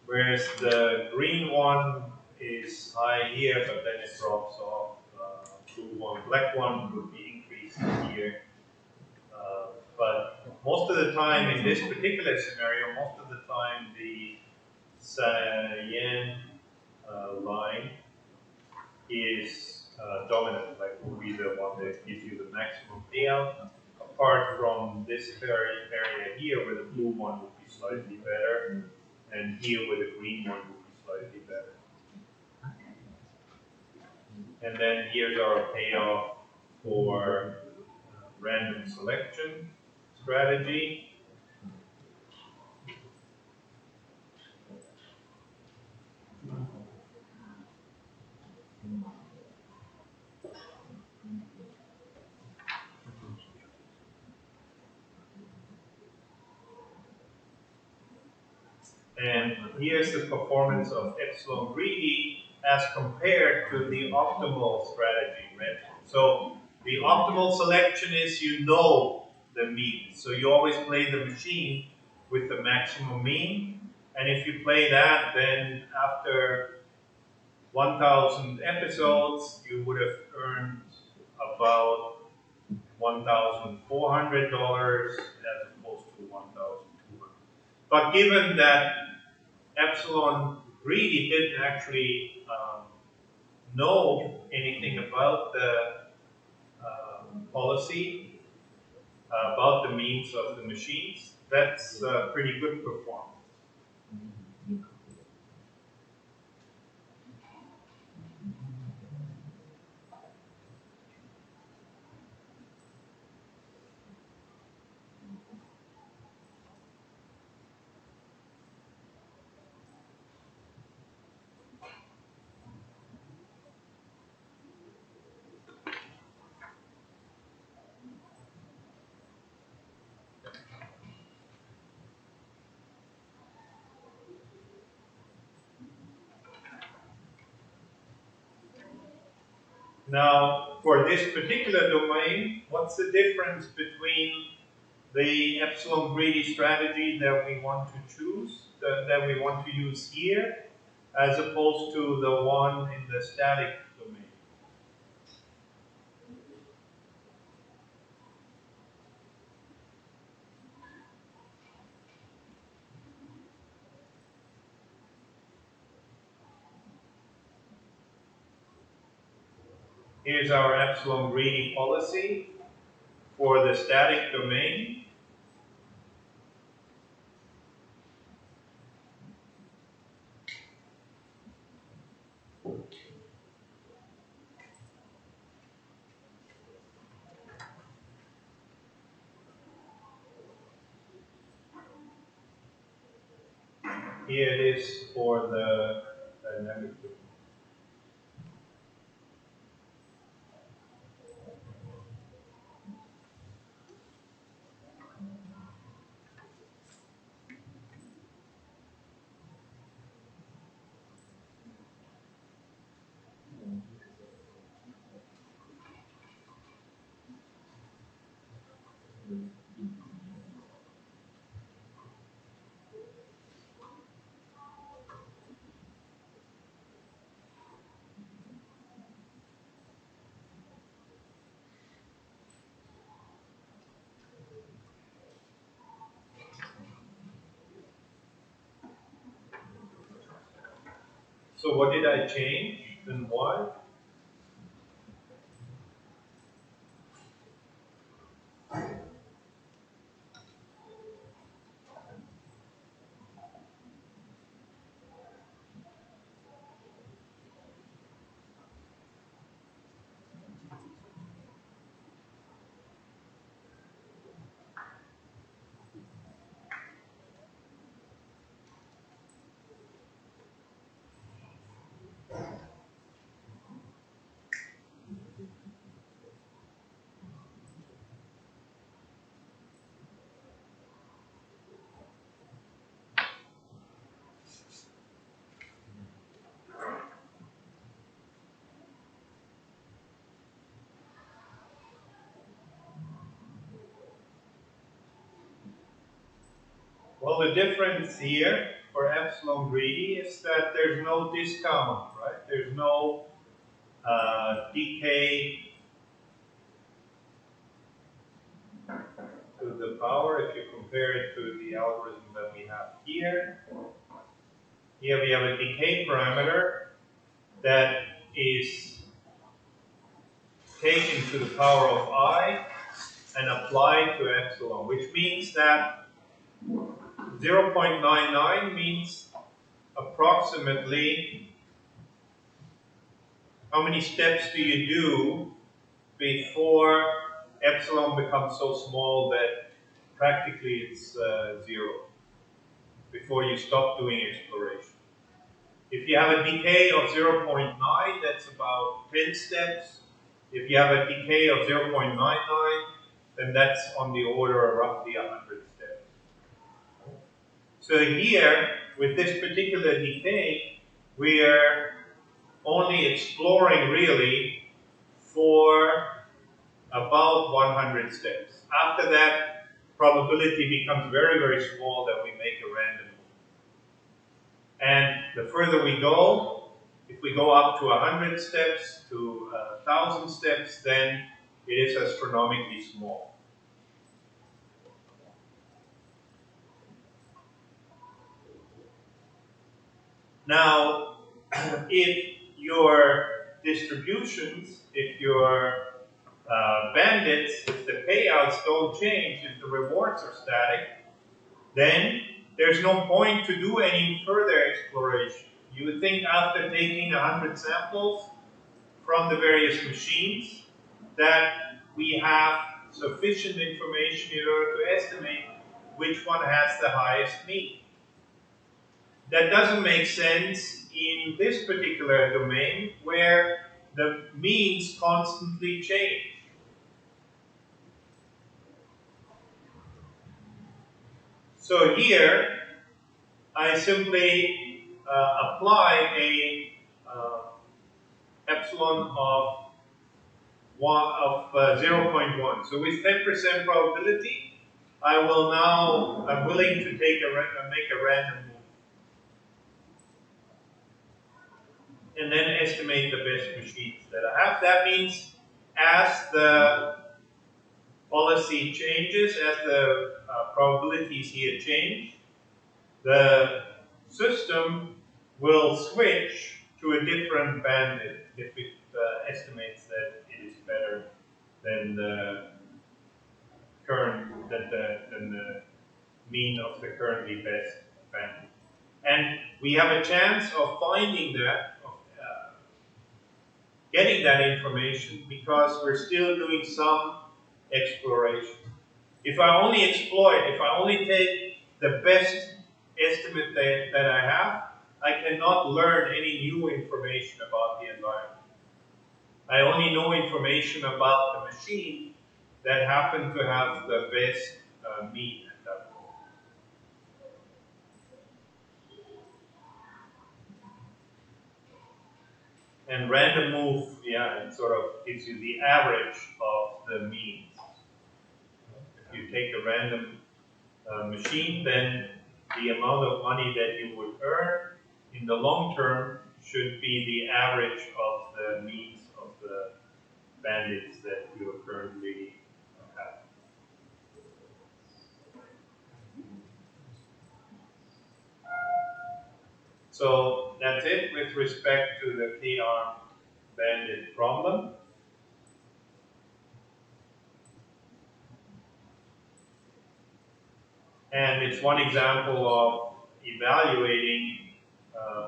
Whereas the green one is high here, but then it drops off. Blue one, black one would be increased here. But most of the time in this particular scenario, most of the time the cyan line is dominant, like will be the one that gives you the maximum payout. Apart from this area here, where the blue one would be slightly better, and here where the green one would be slightly better. And then here's our payoff for random selection strategy. And here's the performance of epsilon greedy as compared to the optimal strategy, right? So the optimal selection is you know the mean. So you always play the machine with the maximum mean. And if you play that, then after 1,000 episodes, you would have earned about $1,400 as opposed to 1,200. But given that epsilon greedy didn't actually know anything about the policy, about the means of the machines, that's pretty good performance. Now, for this particular domain, what's the difference between the epsilon greedy strategy that we want to choose, that we want to use here, as opposed to the one in the static domain? Here's our epsilon greedy policy for the static domain. Here it is for the dynamic domain. So what did I change and why? Well, the difference here for epsilon greedy is that there's no discount, right? There's no decay to the power if you compare it to the algorithm that we have here. Here we have a decay parameter that is taken to the power of I and applied to epsilon, which means that 0.99 means approximately how many steps do you do before epsilon becomes so small that practically it's zero, before you stop doing exploration. If you have a decay of 0.9, that's about 10 steps. If you have a decay of 0.99, then that's on the order of roughly 100 steps. So here, with this particular decay, we are only exploring really for about 100 steps. After that, probability becomes very, very small that we make a random move. And the further we go, if we go up to 100 steps, to 1,000 steps, then it is astronomically small. Now, if your distributions, if your bandits, if the payouts don't change, if the rewards are static, then there's no point to do any further exploration. You would think after taking 100 samples from the various machines that we have sufficient information in order to estimate which one has the highest mean. That doesn't make sense in this particular domain where the means constantly change. So here, I simply apply a epsilon of 0.1. So with 10% probability, I'm willing to make a random move. And then estimate the best machines that I have. That means as the policy changes, as the probabilities here change, the system will switch to a different bandit if it estimates that it is better than the than the mean of the currently best bandit. And we have a chance of finding that, of getting that information, because we're still doing some exploration. If I only exploit, if I only take the best estimate that I have, I cannot learn any new information about the environment. I only know information about the machine that happened to have the best mean at that point. And random move, yeah, it sort of gives you the average of the means. If you take a random machine, then the amount of money that you would earn in the long term should be the average of the means of the bandits that you are currently have. So that's it with respect to the K-arm bandit problem. And it's one example of evaluating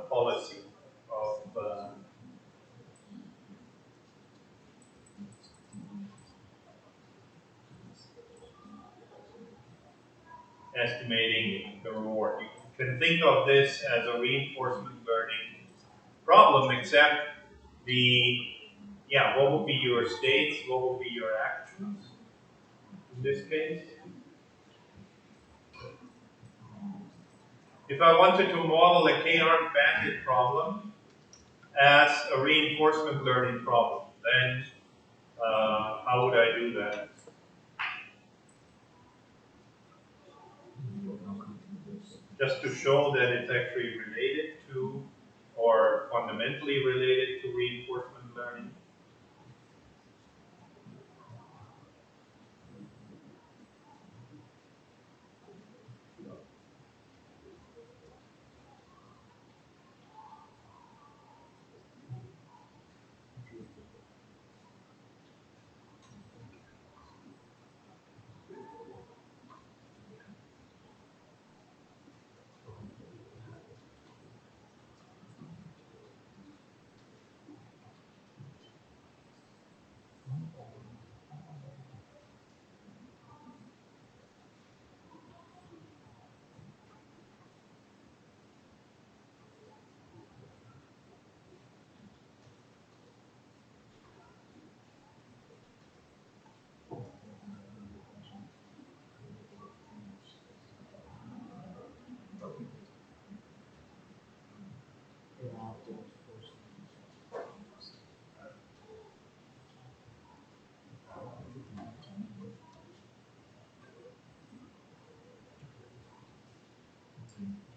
policy of estimating the reward. You can think of this as a reinforcement learning problem, except what would be your states, what would be your actions in this case? If I wanted to model a K-arm bandit problem as a reinforcement learning problem, then how would I do that? just to show that it's actually related to, or fundamentally related to reinforcement learning.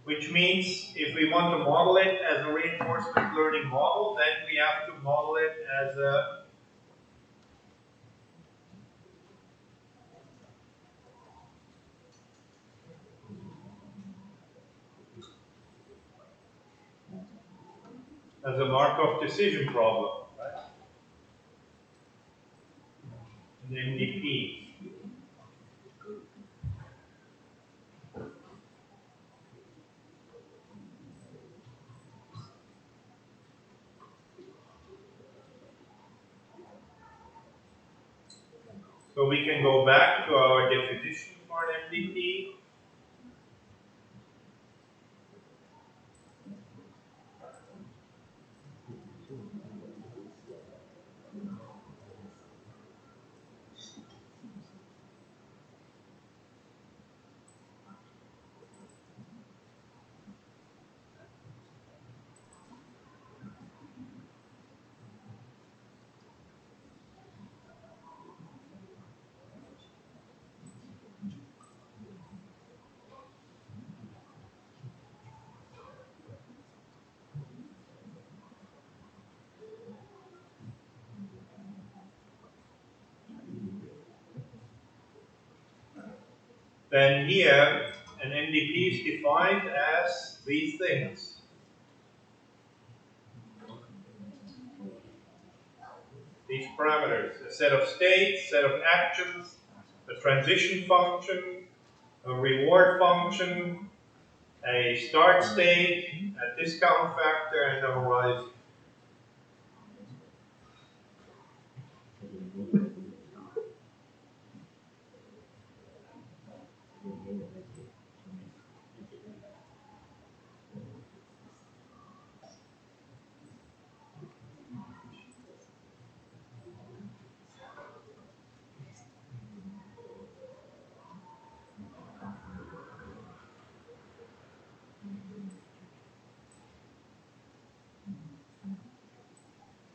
Which means if we want to model it as a reinforcement learning model, then we have to model it as a Markov decision problem, right? An MDP. So we can go back to our definition for an MDP. Then here, an MDP is defined as these things. These parameters, a set of states, set of actions, a transition function, a reward function, a start state, a discount factor, and a horizon.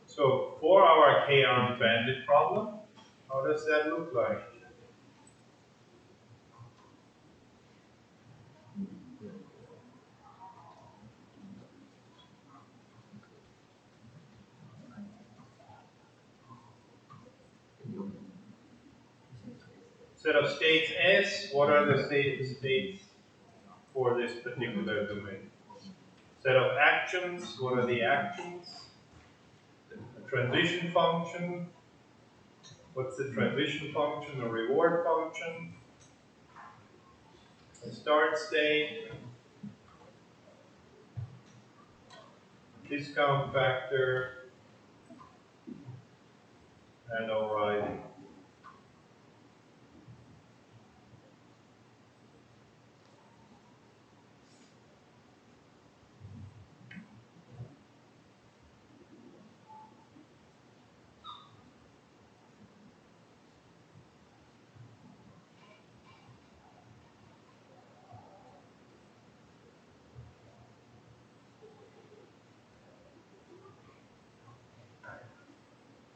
So for our k-armed bandit problem, how does that look like? Set of states S, what are the states for this particular domain? Set of actions, what are the actions? A transition function, what's the transition function? A reward function, a start state, discount factor, and a horizon.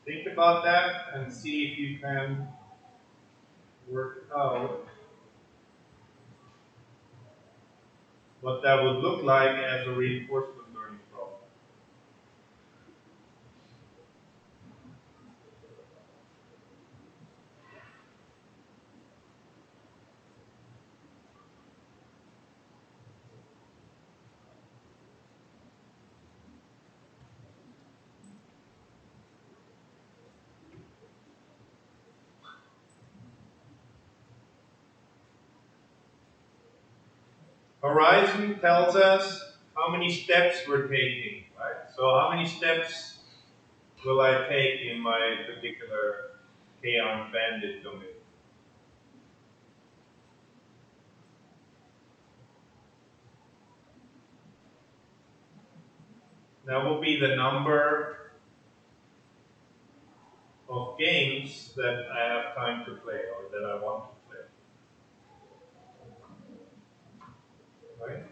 Think about that and see if you can work out what that would look like as a reinforcement learning problem. Horizon tells us how many steps we're taking, right? So how many steps will I take in my particular k-on bandit domain? That will be the number of games that I have time to play or that I want to play, right?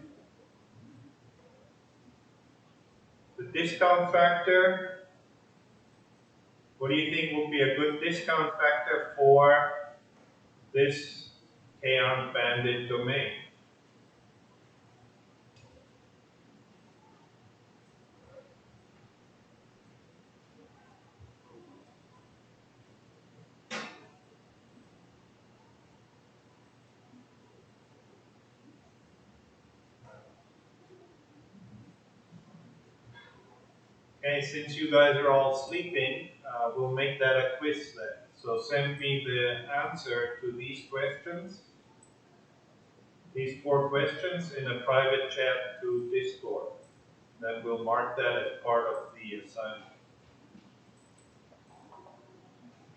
The discount factor, what do you think would be a good discount factor for this k-on bandit domain? Okay, since you guys are all sleeping, we'll make that a quiz then. So send me the answer to these questions, these 4 questions in a private chat to Discord. Then we'll mark that as part of the assignment.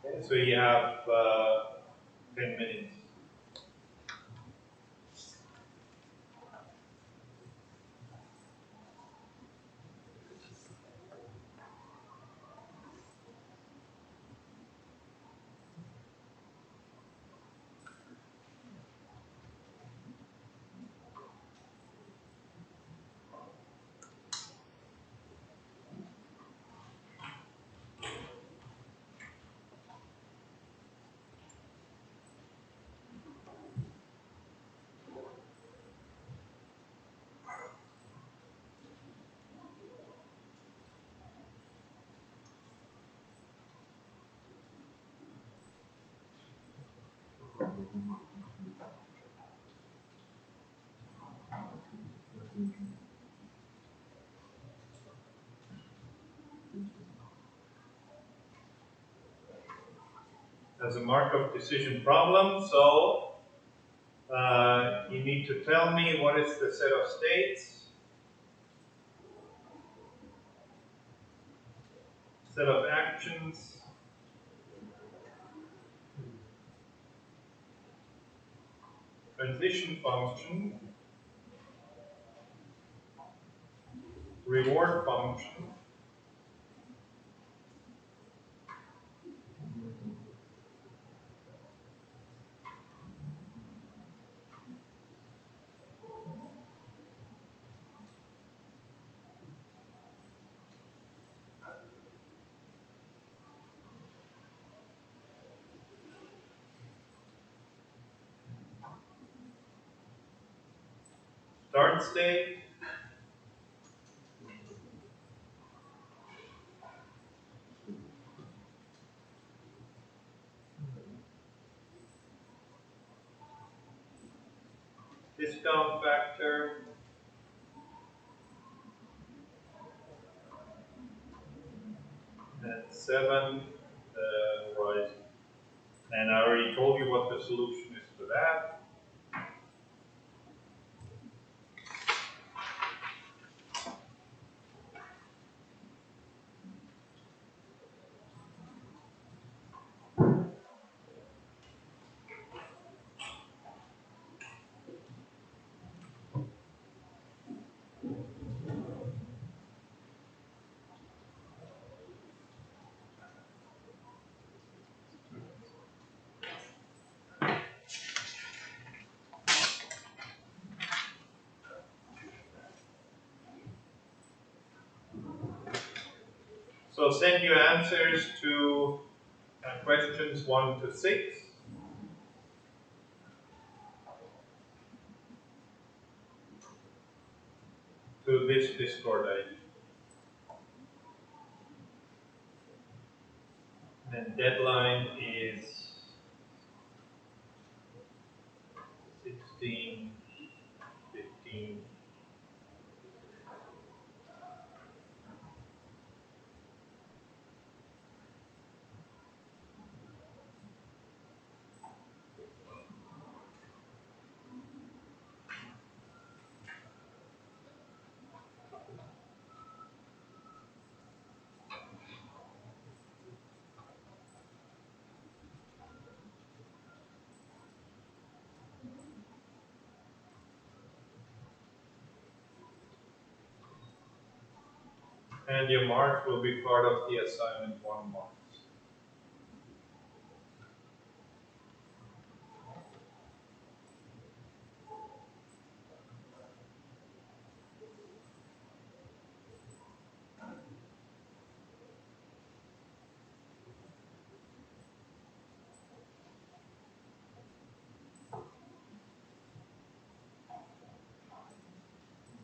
Okay, so you have 10 minutes. As a Markov decision problem, so you need to tell me what is the set of states, set of actions, transition function, reward function, start state, discount factor, and 7, the horizon. And I already told you what the solution is for that. So send you answers to questions 1 to 6. to this Discord ID. And deadline is 16/15. And your mark will be part of the assignment 1 marks.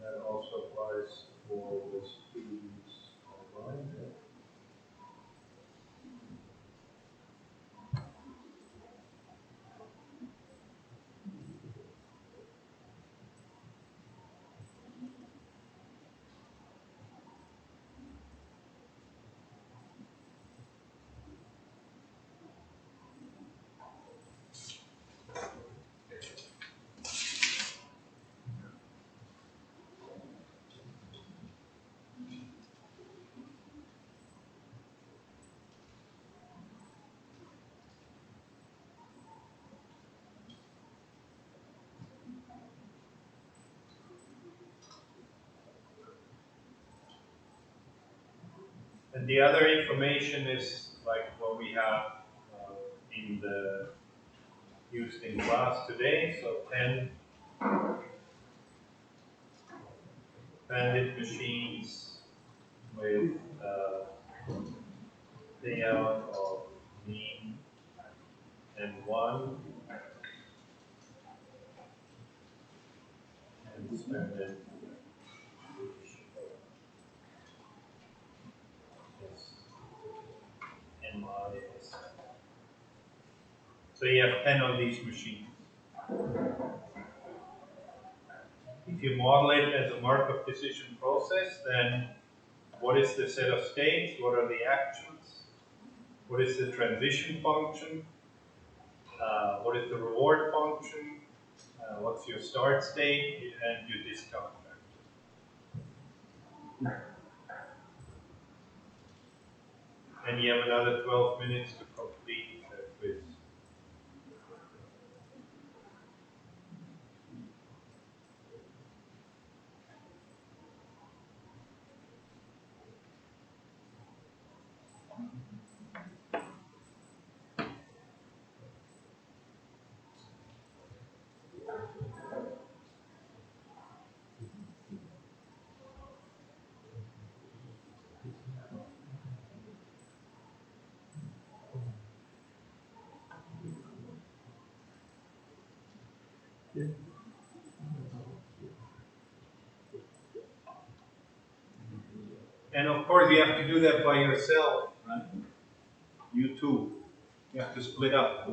That also applies for the students online. And the other information is like what we have in the used in class today. So 10 bandit machines with layout of mean and 1 and standard MIS. So you have 10 of these machines. If you model it as a Markov decision process, then what is the set of states? What are the actions? What is the transition function? What is the reward function? What's your start state and your discount factor? And you have another 12 minutes to complete the quiz. And of course, you have to do that by yourself, right? You too. You have to split up.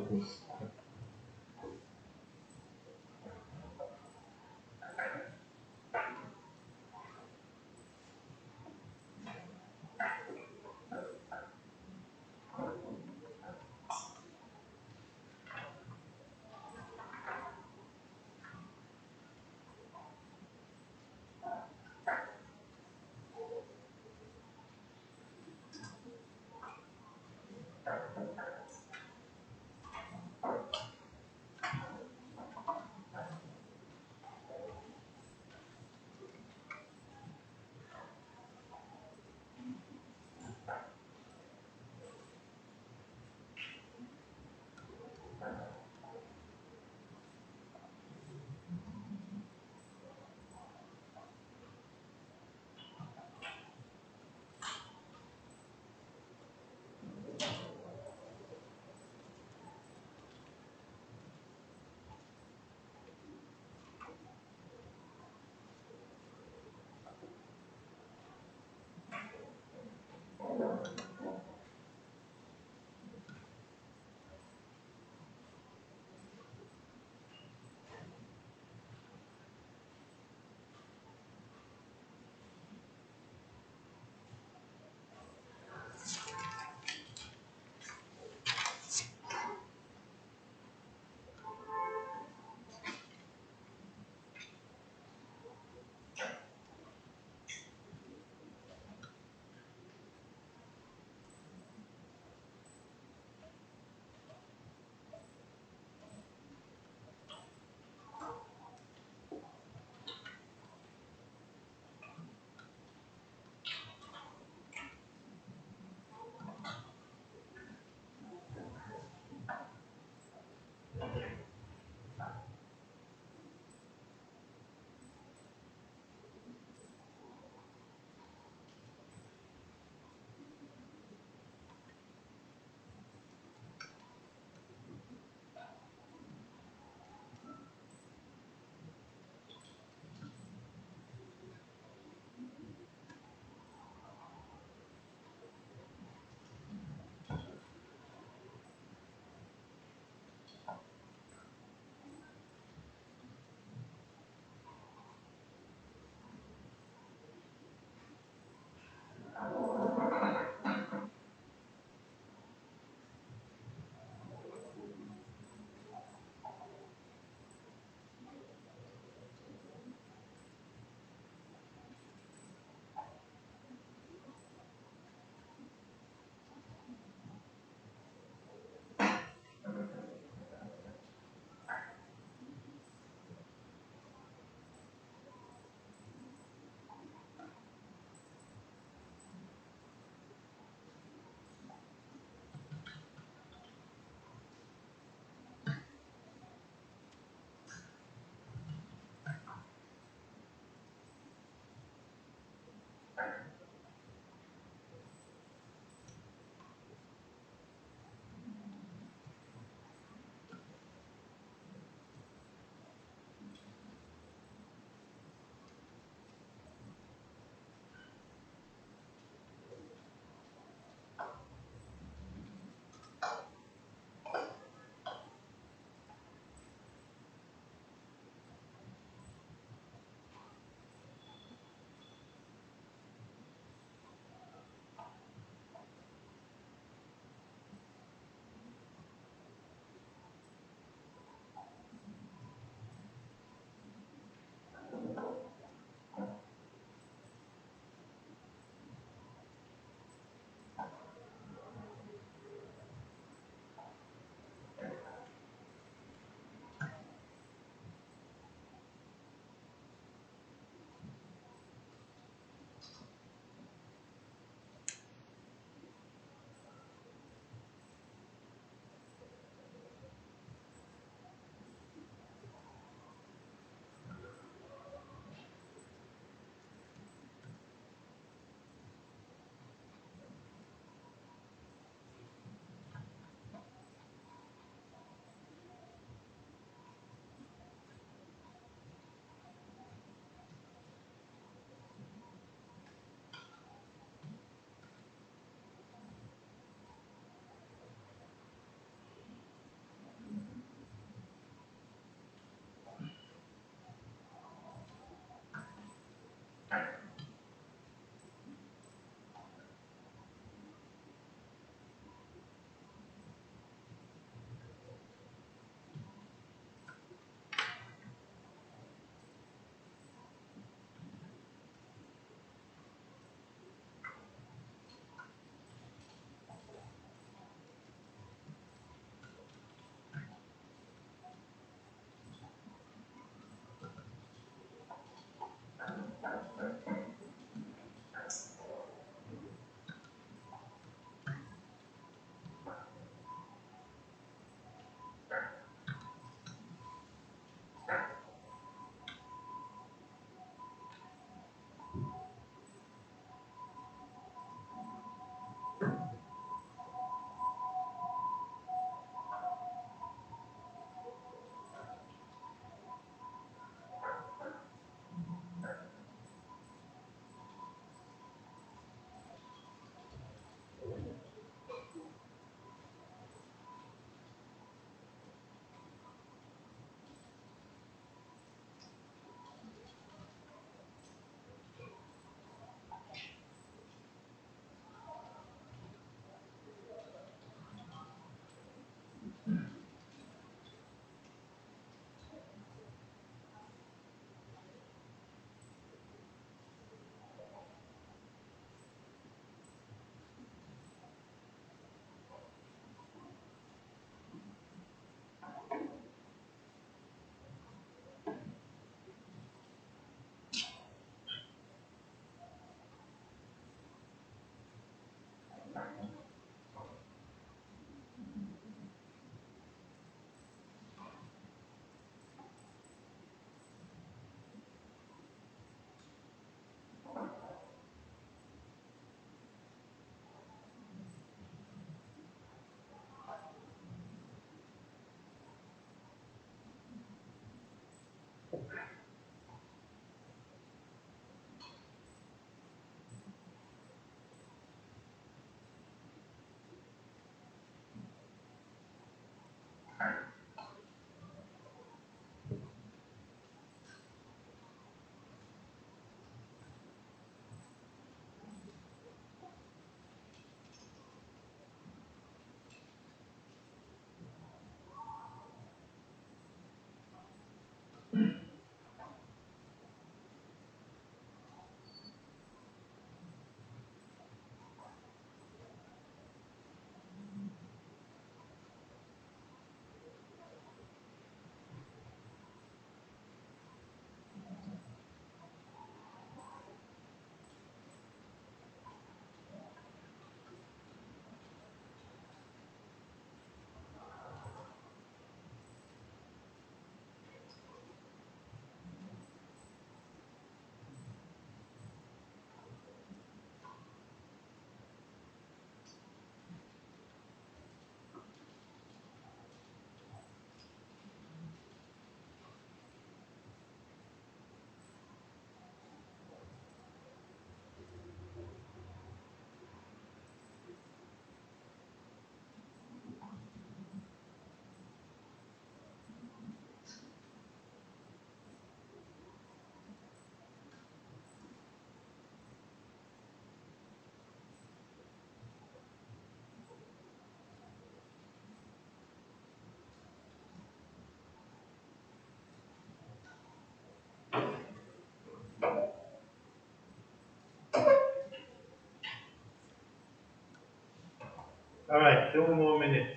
All right, 2 more minutes.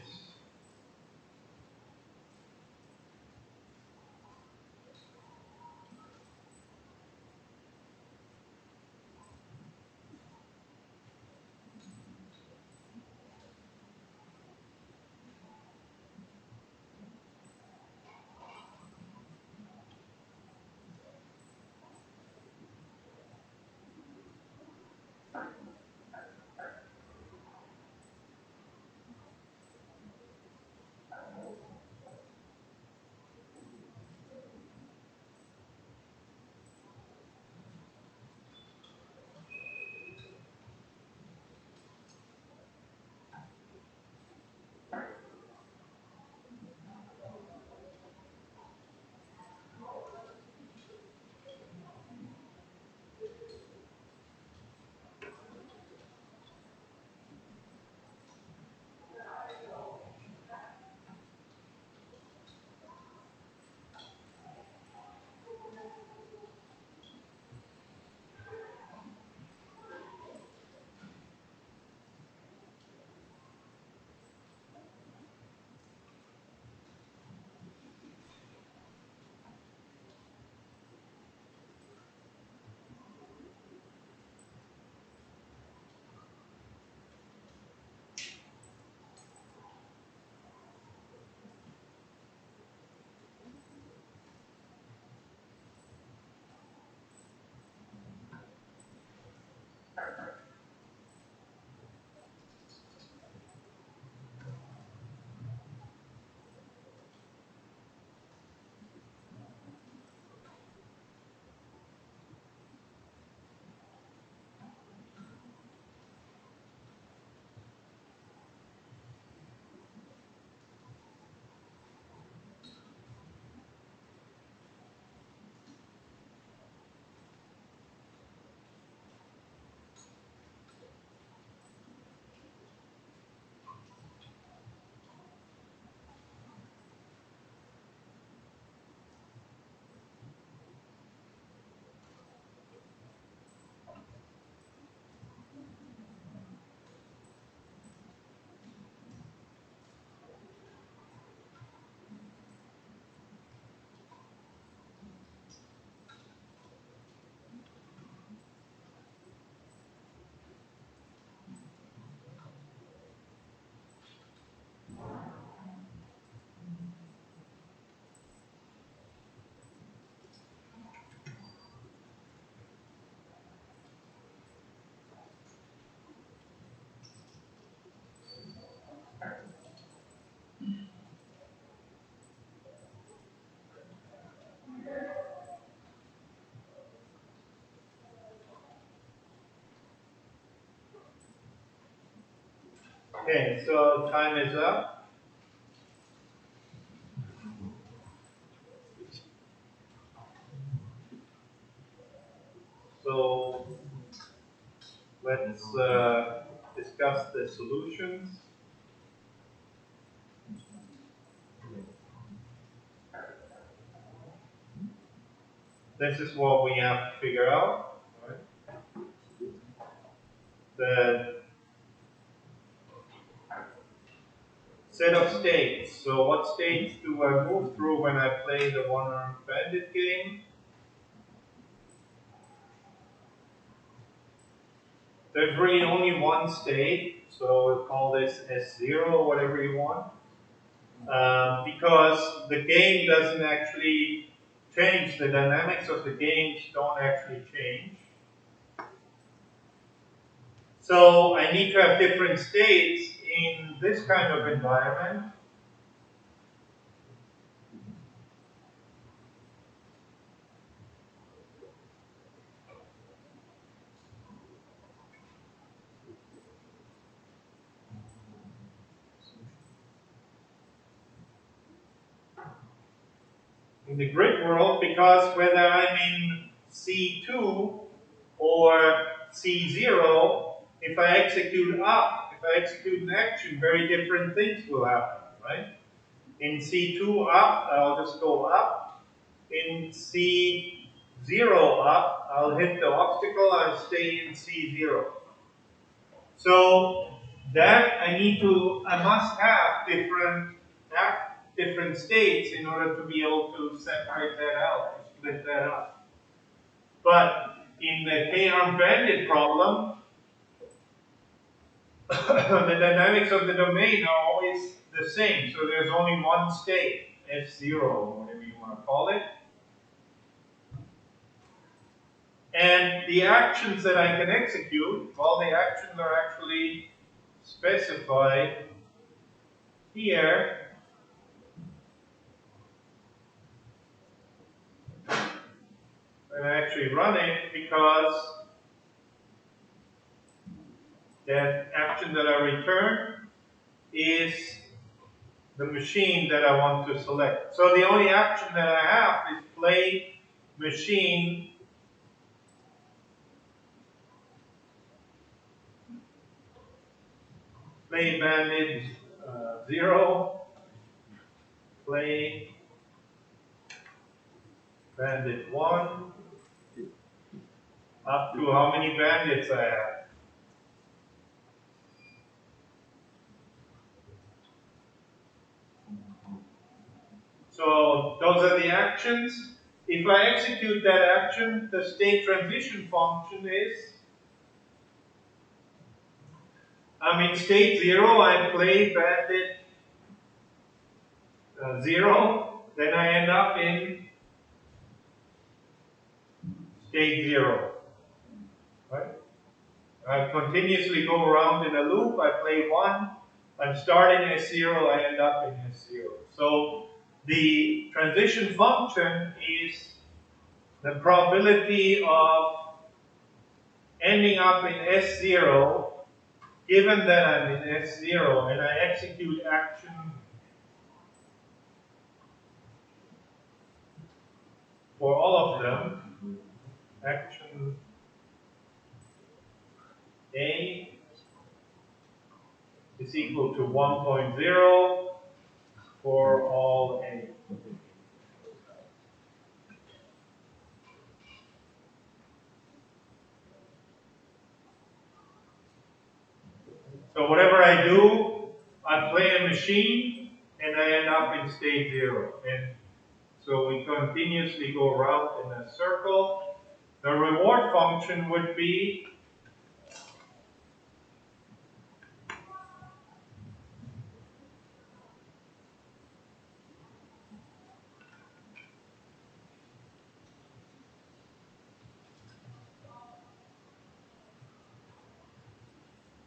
Okay, so time is up. So let's discuss the solutions. This is what we have to figure out. Right? The set of states. So what states do I move through when I play the one-armed bandit game? There's really only one state, so we'll call this S0 or whatever you want. Because the game doesn't actually change, the dynamics of the games don't actually change. So I need to have different states in this kind of environment. In the grid world, because whether I'm in C2 or C0, if I execute up, if I execute an action, very different things will happen, right? In C2 up, I'll just go up. In C0 up, I'll hit the obstacle, I'll stay in C0. So that I must have different states in order to be able to separate that out, split that up. But in the K-arm bandit problem, the dynamics of the domain are always the same. So there's only one state, S0, or whatever you want to call it. And the actions that I can execute, well, the actions are actually specified here. And I actually run it because that action that I return is the machine that I want to select. So the only action that I have is play machine play bandit 0, play bandit 1, up to how many bandits I have. So those are the actions. If I execute that action, the state transition function is, I'm in state 0, I play bandit 0, then I end up in state 0. Right? I continuously go around in a loop, I play 1, I'm starting S0, I end up in S0. So the transition function is the probability of ending up in S0 given that I'm in S0 and I execute action for all of them, action A is equal to 1.0 for all A. So whatever I do, I play a machine and I end up in state 0. And so we continuously go around in a circle. The reward function would be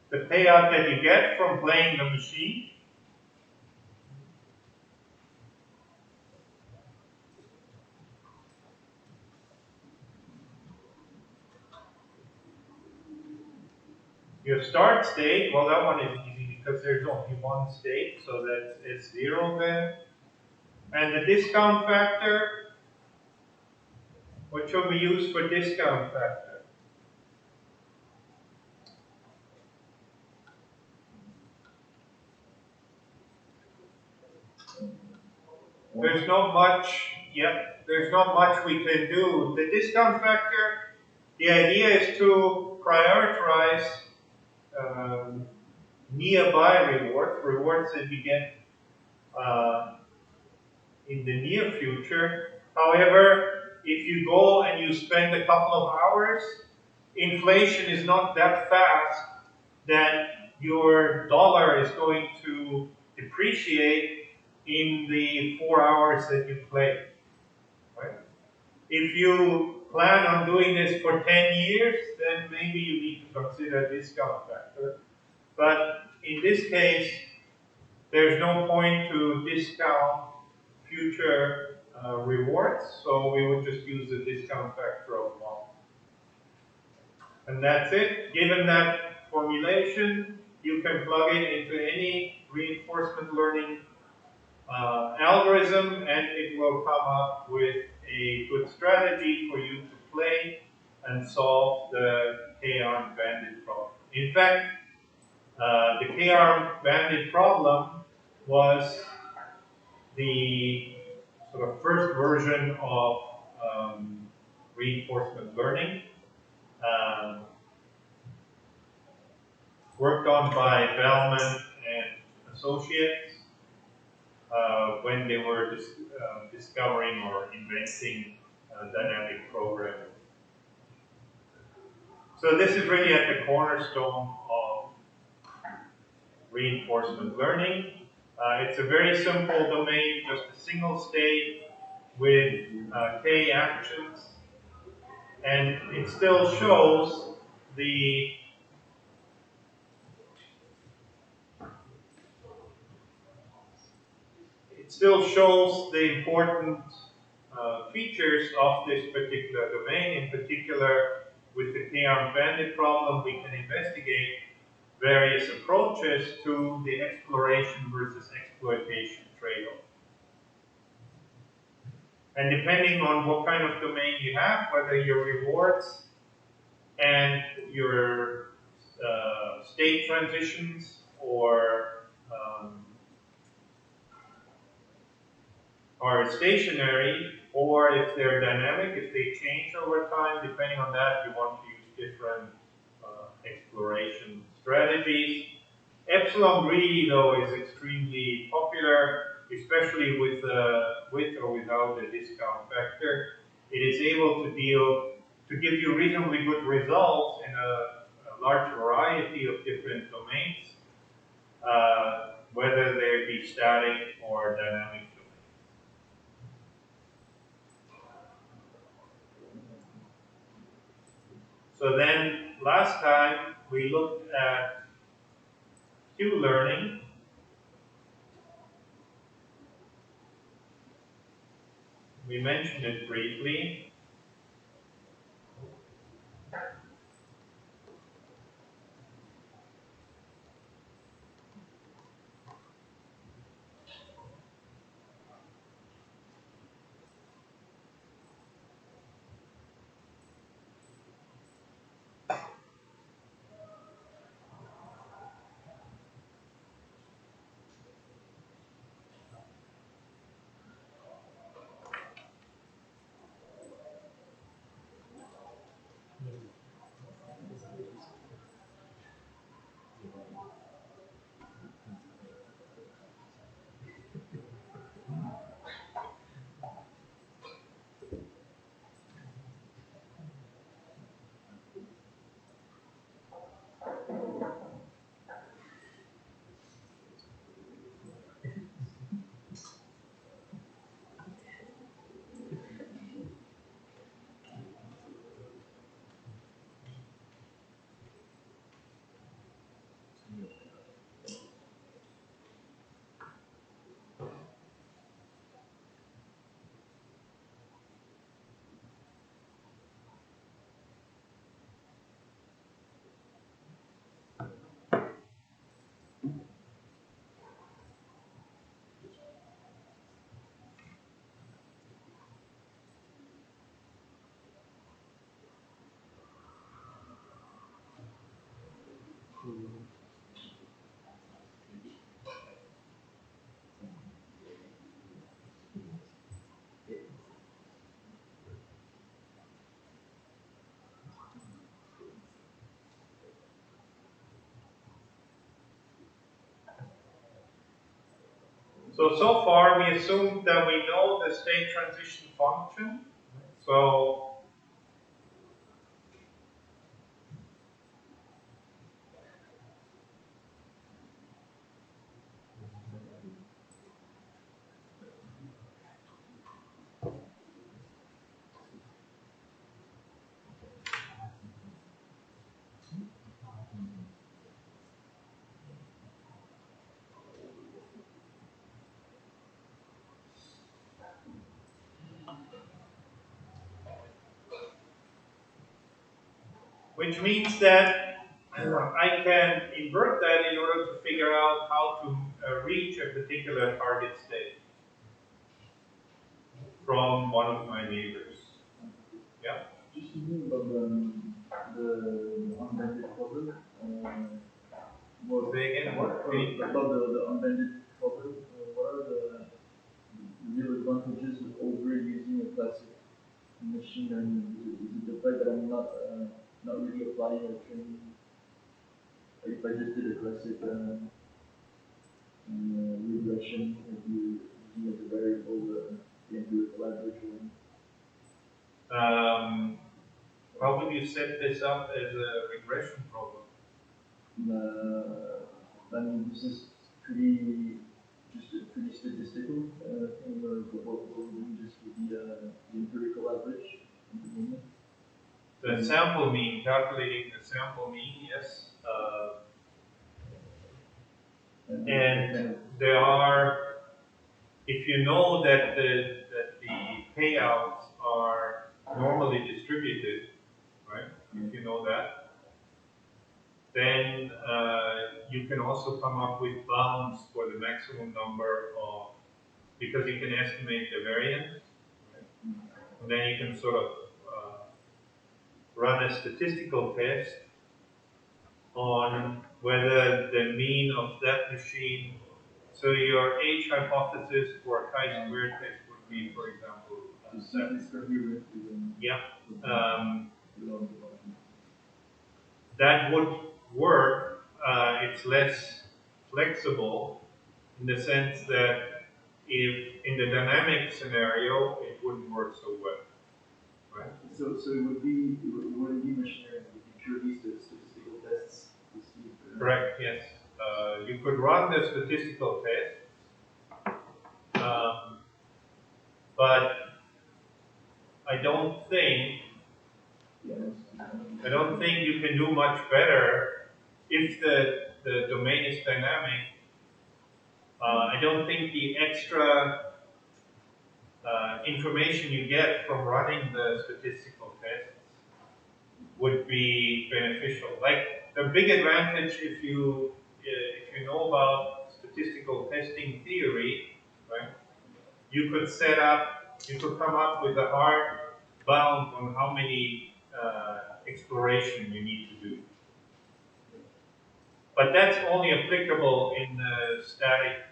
the payout that you get from playing the machine. Your start state, well, that one is easy because there's only one state, so that's S0 then. And the discount factor, what should we use for discount factor? There's not much, there's not much we can do. The discount factor, the idea is to prioritize nearby rewards that we get in the near future. However, if you go and you spend a couple of hours, inflation is not that fast that your dollar is going to depreciate in the 4 hours that you play. Right? If you plan on doing this for 10 years, then maybe you need to consider a discount factor. But in this case, there's no point to discount future rewards, so we would just use the discount factor of 1. And that's it. Given that formulation, you can plug it into any reinforcement learning algorithm and it will come up with a good strategy for you to play and solve the K-arm bandit problem. In fact, the K-arm bandit problem was the sort of first version of reinforcement learning, worked on by Bellman and Associates when they were discovering or inventing dynamic programming. So this is really at the cornerstone of reinforcement learning. It's a very simple domain, just a single state with k actions, and it still shows the important features of this particular domain. In particular, with the k-armed bandit problem, we can investigate various approaches to the exploration versus exploitation trade-off. And depending on what kind of domain you have, whether your rewards and your state transitions are stationary, or if they're dynamic, if they change over time, depending on that, you want to use different exploration strategies. Epsilon Greedy, though, is extremely popular, especially with or without the discount factor. It is able to give you reasonably good results in a large variety of different domains, whether they be static or dynamic domains. So then, last time we looked at Q-learning. We mentioned it briefly. So far we assumed that we know the state transition function. So which means that I can invert that in order to figure out how to reach a particular target state from one of my neighbors. Yeah? Just thinking about the unbanded problem. Say again, what? About the unbanded problem, what are the real advantages of overusing a classic machine learning? Is it the fact that I'm not really applying or training if I just did a classic regression, if you use a variable, you do a collaboration. How would you set this up as a regression problem? I mean, this is pretty, just a pretty statistical thing where what we do just with the empirical average at the moment. The sample mean, calculating the sample mean, yes. And there are, if you know that the payouts are normally distributed, right? If you know that, then you can also come up with bounds for the maximum number of, because you can estimate the variance, right? And then you can sort of run a statistical test on whether the mean of that machine, so your H hypothesis for a chi-square test would be, for example, 7. Yeah. That would work. It's less flexible in the sense that if in the dynamic scenario, it wouldn't work so well, right? So it wouldn't be machine learning, it would be purely statistical tests to see if Correct, yes. You could run the statistical test, but I don't think you can do much better if the domain is dynamic. I don't think the extra information you get from running the statistical tests would be beneficial. Like the big advantage if you know about statistical testing theory, right? You could come up with a hard bound on how many exploration you need to do. But that's only applicable in the static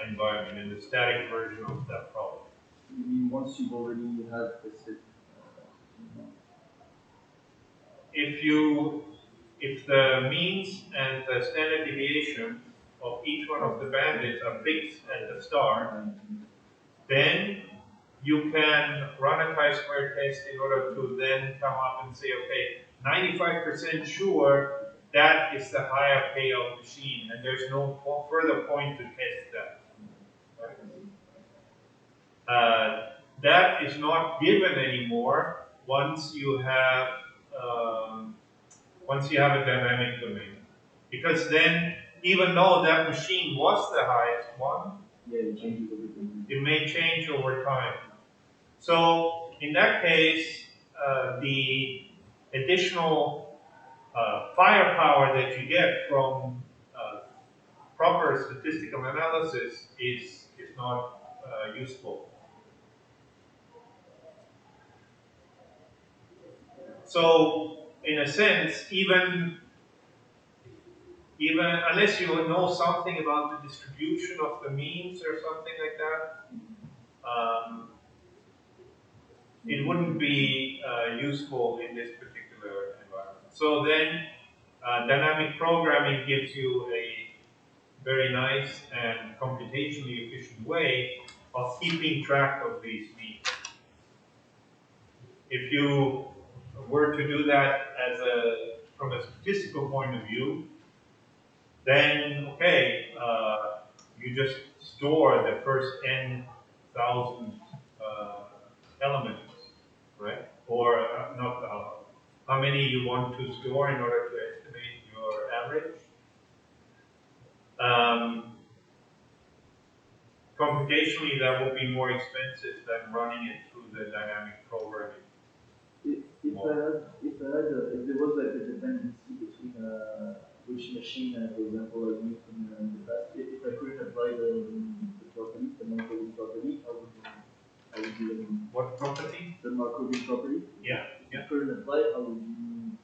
environment, in the static version of that problem. You mean once you've already had tested? If the means and the standard deviation of each one of the bandits are fixed at the start, then you can run a chi-square test in order to then come up and say, okay, 95% sure that is the higher payout machine, and there's no further point to test that. That is not given anymore once you have a dynamic domain, because then even though that machine was the highest one, it may change over time. So in that case, the additional firepower that you get from proper statistical analysis is not useful. So in a sense, even unless you know something about the distribution of the means or something like that, it wouldn't be useful in this particular environment. So then, dynamic programming gives you a very nice and computationally efficient way of keeping track of these means. If you were to do that from a statistical point of view, then okay, you just store the first 10,000 elements, right? Or not how many you want to store in order to estimate your average. Computationally, that would be more expensive than running it through the dynamic programming. If there was like a dependency between which machine, for example, I used in the past, if I couldn't apply the property, the Markovian property, how would you what property? The Markovian property. Yeah. If you couldn't apply, how would you?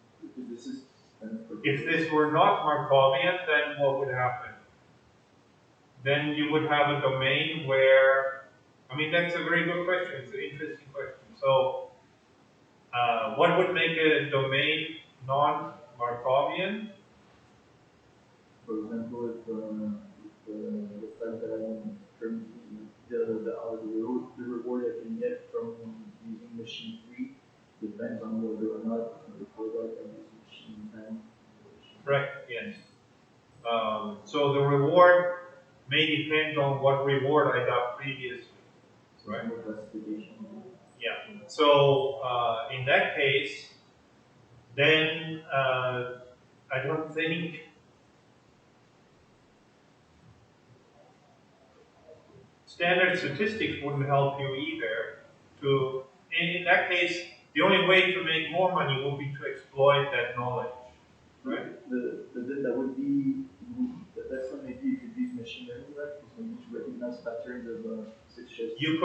If this were not Markovian, then what would happen? Then you would have a domain where, I mean, that's a very good question. It's an interesting question. So, what would make a domain non-Markovian? for example, if the fact that I am currently the reward I can get from using machine 3 depends on whether or not the product I use machine 10. Correct, yes. So the reward may depend on what reward I got previously. Right. More classification. Yeah. So in that case, then I don't think standard statistics wouldn't help you either. To in that case, the only way to make more money would be to exploit that knowledge. Right. That would be that's when maybe you could use machine learning, right? Because we need to recognize patterns of such as You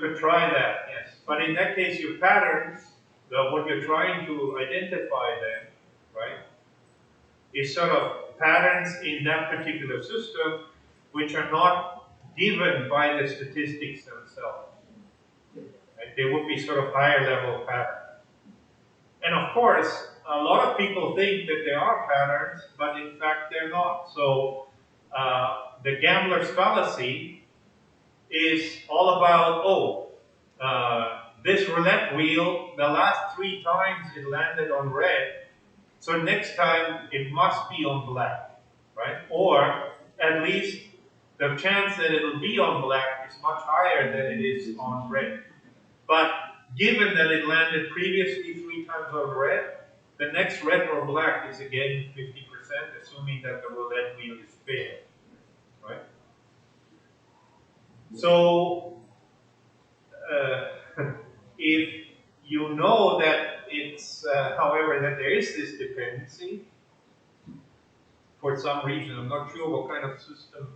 could try that, yes. But in that case, your patterns, what you're trying to identify then, right, is sort of patterns in that particular system which are not given by the statistics themselves. Right? They would be sort of higher level patterns. And of course, a lot of people think that there are patterns, but in fact they're not. So the gambler's fallacy is all about, this roulette wheel, the last 3 times it landed on red, so next time it must be on black, right? Or at least the chance that it'll be on black is much higher than it is on red. But given that it landed previously 3 times on red, the next red or black is again 50%, assuming that the roulette wheel is fair, right? So, if you know that it's, however, that there is this dependency, for some reason, I'm not sure what kind of system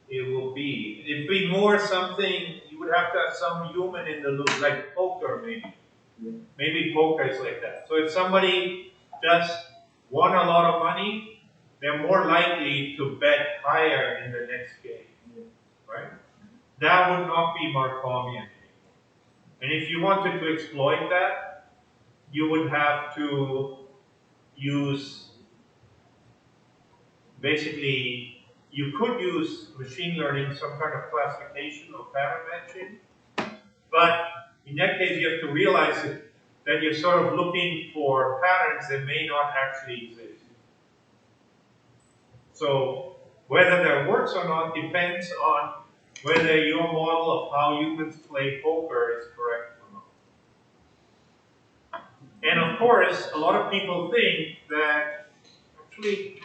it will be. It'd be more something, you would have to have some human in the loop, like poker maybe. Yeah. Maybe poker is like that. So if somebody just won a lot of money, they're more likely to bet higher in the next game, right? That would not be Markovian. And if you wanted to exploit that, you would have to use, basically, you could use machine learning, some kind of classification or pattern matching, but in that case you have to realize that you're sort of looking for patterns that may not actually exist. So whether that works or not depends on whether your model of how humans play poker is correct or not. And of course, a lot of people think that actually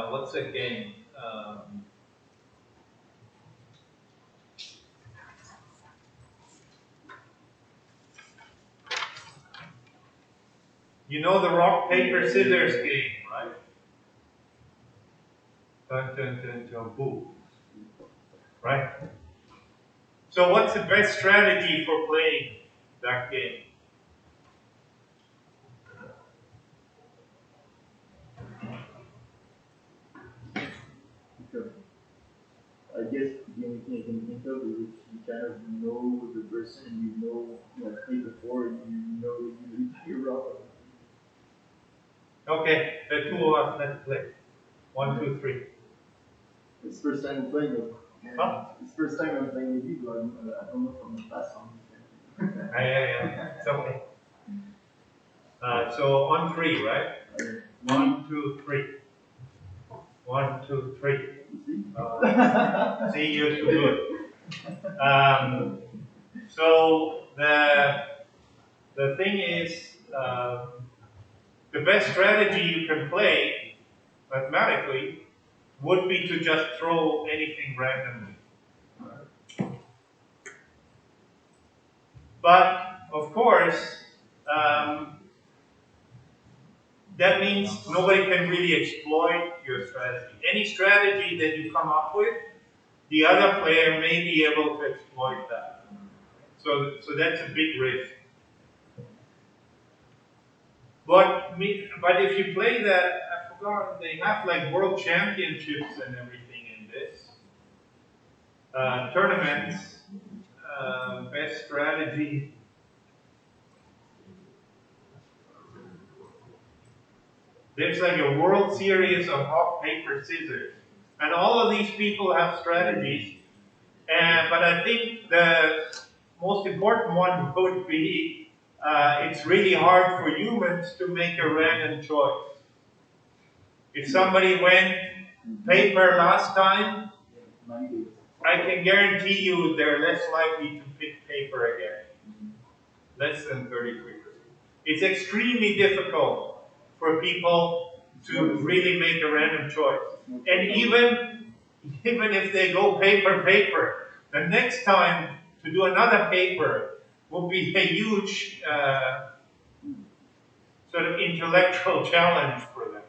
what's that game? You know the rock, paper, scissors game, right? Dun, dun, dun, dun, boom. Right? So what's the best strategy for playing that game? I guess the only thing I can think of is if you kind of know the person and you have played before and you know you're wrong. Okay, the 2 of us, let's play. 1, 2, 3. It's first time I'm playing it. Huh? It's first time I'm playing with you, but I don't know from the past on. Yeah. It's okay. So on 3, right? 1, 2, 3. 1, 2, 3. See, you're too good. So the thing is, the best strategy you can play mathematically would be to just throw anything randomly. But of course, that means nobody can really exploit your strategy. Any strategy that you come up with, the other player may be able to exploit that. So that's a big risk. But if you play that, I forgot, they have like world championships and everything in this. Tournaments, best strategy. There's like a World Series of rock, paper, scissors. And all of these people have strategies. But I think the most important one would be it's really hard for humans to make a random choice. If somebody went paper last time, I can guarantee you they're less likely to pick paper again. Less than 33%. It's extremely difficult for people to really make a random choice. And even if they go paper, the next time to do another paper will be a huge sort of intellectual challenge for them.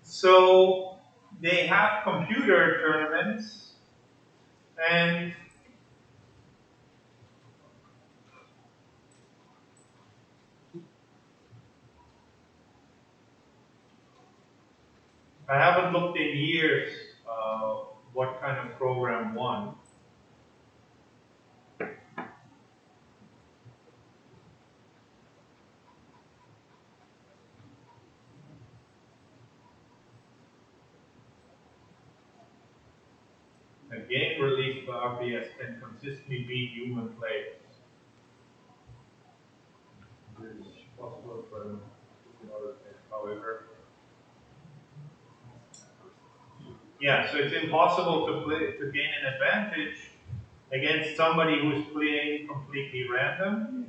So they have computer tournaments, and I haven't looked in years what kind of program won. A game released by RPS can consistently beat human players. It is possible for them in other things, however. Yeah, so it's impossible to gain an advantage against somebody who's playing completely random.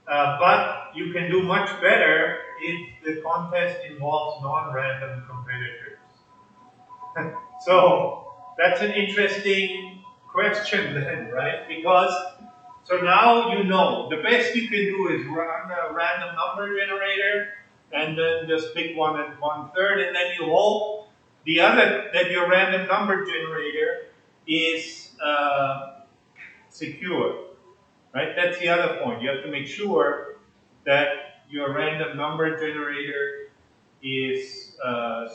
But you can do much better if the contest involves non-random competitors. So that's an interesting question then, right? Because so now you know the best you can do is run a random number generator and then just pick one and 1/3, and then you hope that your random number generator is secure, right? That's the other point. You have to make sure that your random number generator is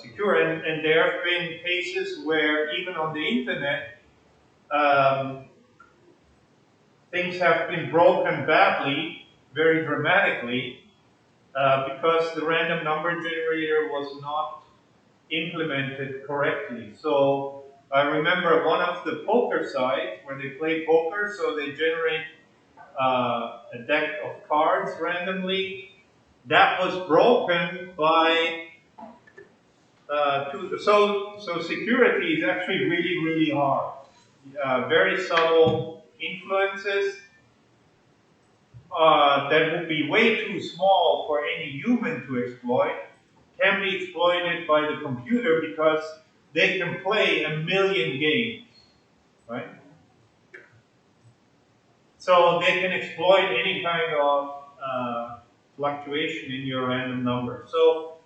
secure. And there have been cases where even on the internet, um, things have been broken badly, very dramatically, because the random number generator was not implemented correctly. So I remember one of the poker sites where they play poker, so they generate a deck of cards randomly. That was broken by so security is actually really hard. Very subtle influences that would be way too small for any human to exploit can be exploited by the computer because they can play a million games, right? So they can exploit any kind of fluctuation in your random number. So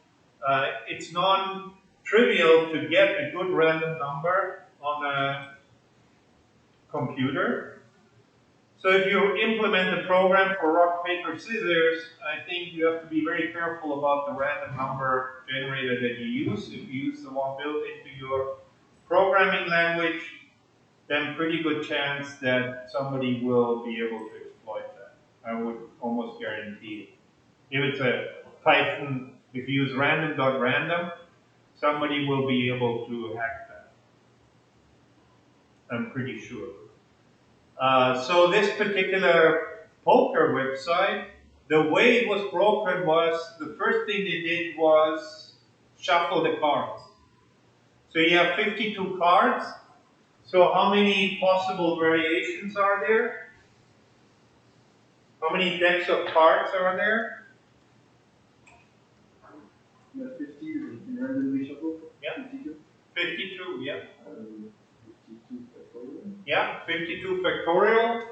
it's non-trivial to get a good random number on a computer. So if you implement a program for rock, paper, scissors, I think you have to be very careful about the random number generator that you use. If you use the one built into your programming language, then pretty good chance that somebody will be able to exploit that. I would almost guarantee it. If it's a Python, if you use random.random, somebody will be able to hack that. I'm pretty sure. So this particular poker website, the way it was broken was, the first thing they did was shuffle the cards. So you have 52 cards. So how many possible variations are there? How many decks of cards are there? You have 50 in randomly shuffle? Yeah. 52? 52, yeah. 52 factorial? Yeah, 52 factorial.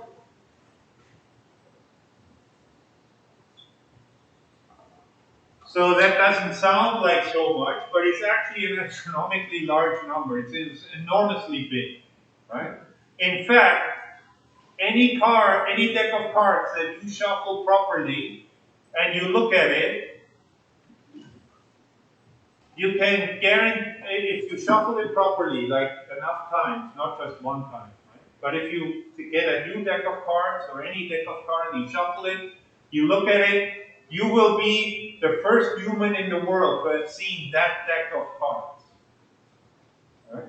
So that doesn't sound like so much, but it's actually an astronomically large number. It's enormously big, right? In fact, any card, any deck of cards that you shuffle properly, and you look at it, you can guarantee, if you shuffle it properly, like enough times, not just one time, right? But if you get a new deck of cards or any deck of cards, you shuffle it, you look at it, you will be the first human in the world who has seen that deck of cards. Right?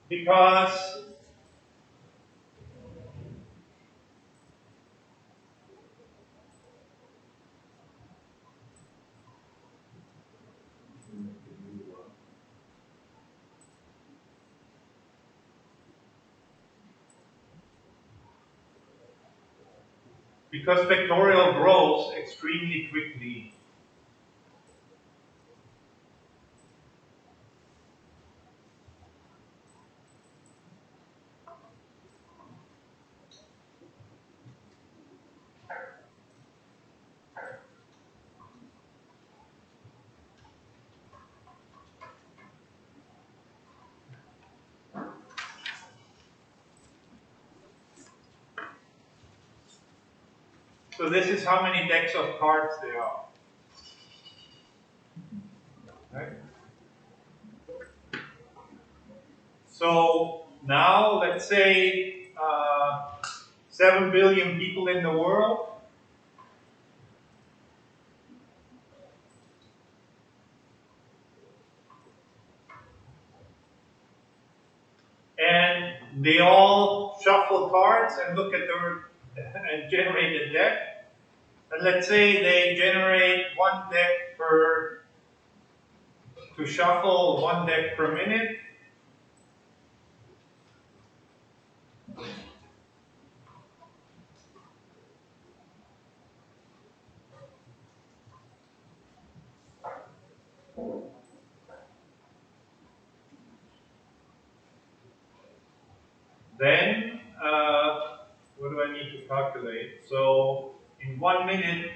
Because Factorial grows extremely quickly. So this is how many decks of cards there are. Right? So now let's say 7 billion people in the world. And they all shuffle cards and look at their and generate a deck. And let's say they generate one deck to shuffle one deck per minute. Then, what do I need to calculate? So, in 1 minute,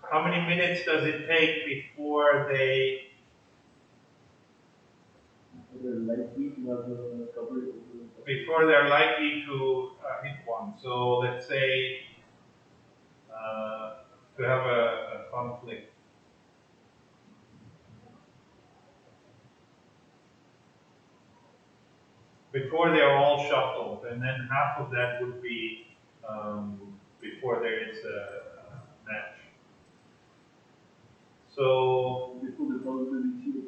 how many minutes does it take before they're likely to have a coverage. Before they're likely to hit one? So, let's say to have a conflict. Before they're all shuffled, and then half of that would be before there is a match. So before the probability of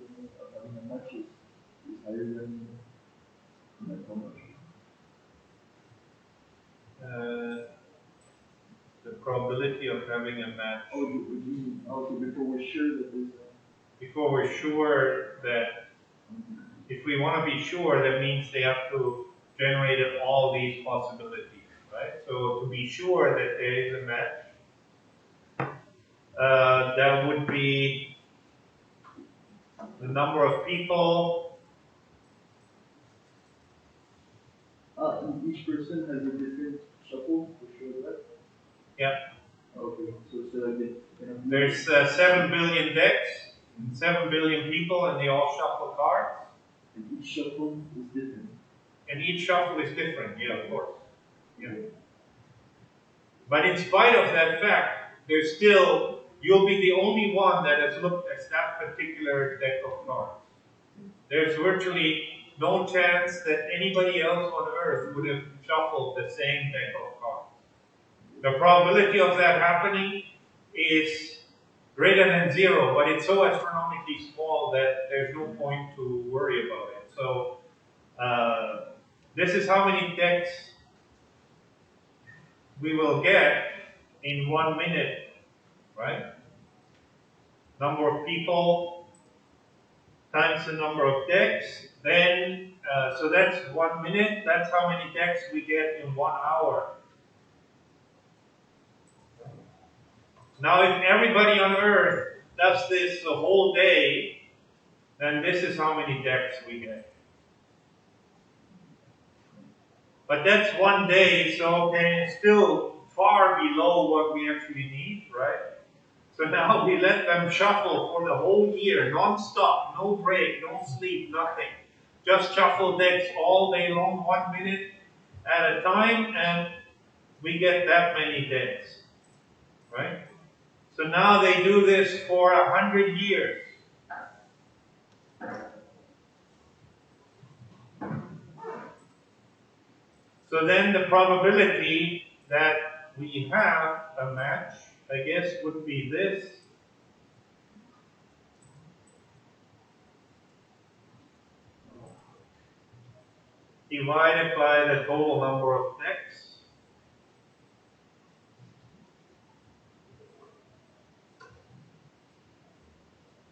having a match is higher than how much? The probability of having a match. So before we're sure that there's before we're sure that, if we want to be sure, that means they have to generate all these possibilities, right? So to be sure that there is a match, that would be the number of people. Each person has a different shuffle for sure, right? Yeah. Okay, so like there's 7 billion decks, 7 billion people, and they all shuffle cards. And each shuffle is different. And each shuffle is different, yeah, of course. Yeah. But in spite of that fact, there's still, you'll be the only one that has looked at that particular deck of cards. There's virtually no chance that anybody else on earth would have shuffled the same deck of cards. The probability of that happening is greater than 0, but it's so astronomically small that there's no point to worry about it. So this is how many decks we will get in 1 minute, right? Number of people times the number of decks. Then, so that's 1 minute. That's how many decks we get in 1 hour. Now, if everybody on Earth does this the whole day, then this is how many decks we get. But that's 1 day, so okay, it's still far below what we actually need, right? So now we let them shuffle for the whole year, non-stop, no break, no sleep, nothing. just shuffle decks all day long, 1 minute at a time, and we get that many decks, right? So now they do this for 100 years. So then the probability that we have a match, I guess, would be this. Divided by the total number of decks.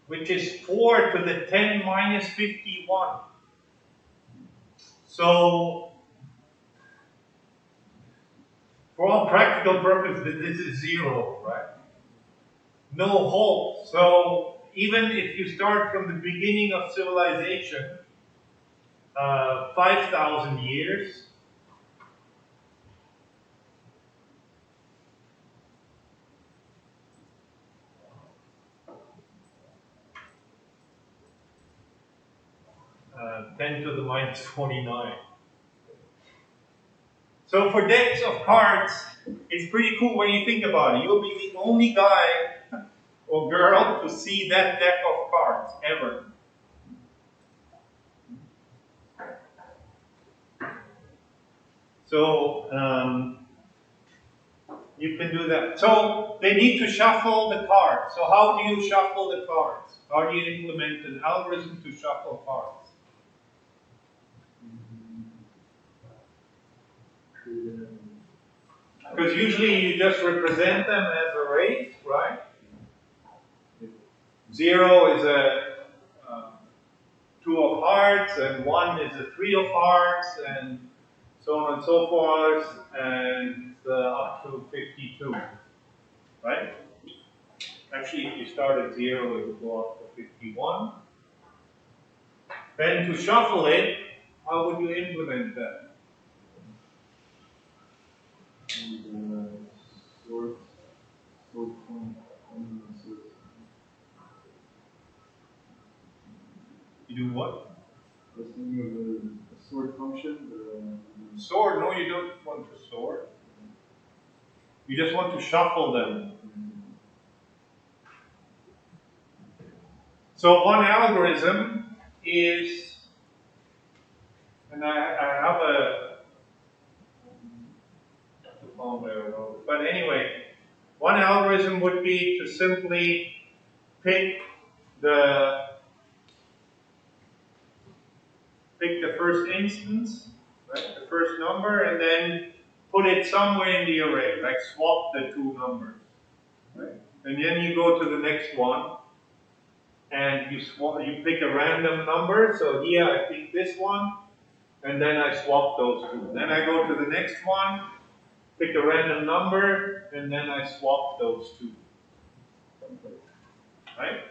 Which is 4 to the 10 minus 51. So, for all practical purposes, this is 0, right? No hope. So, even if you start from the beginning of civilization, 5,000 years, uh, 10 to the minus 49. So for decks of cards, it's pretty cool when you think about it. You'll be the only guy or girl to see that deck of cards ever. So you can do that. So they need to shuffle the cards. So how do you shuffle the cards? How do you implement an algorithm to shuffle cards? Because usually you just represent them as arrays, right? 0 is a 2 of hearts, and 1 is a 3 of hearts, and so on and so forth, and up to 52, right? Actually, if you start at 0, it will go up to 51. Then to shuffle it, how would you implement that? And sort from sort. You do what? I was thinking of a sort function. Sort? No, you don't want to sort. You just want to shuffle them. So one algorithm is, and I have a phone there, but anyway, one algorithm would be to simply pick the first instance, right, the first number, and then put it somewhere in the array, like swap the two numbers, right? And then you go to the next one, and you pick a random number. So here I pick this one, and then I swap those two. Then I go to the next one, pick a random number, and then I swap those two. Right?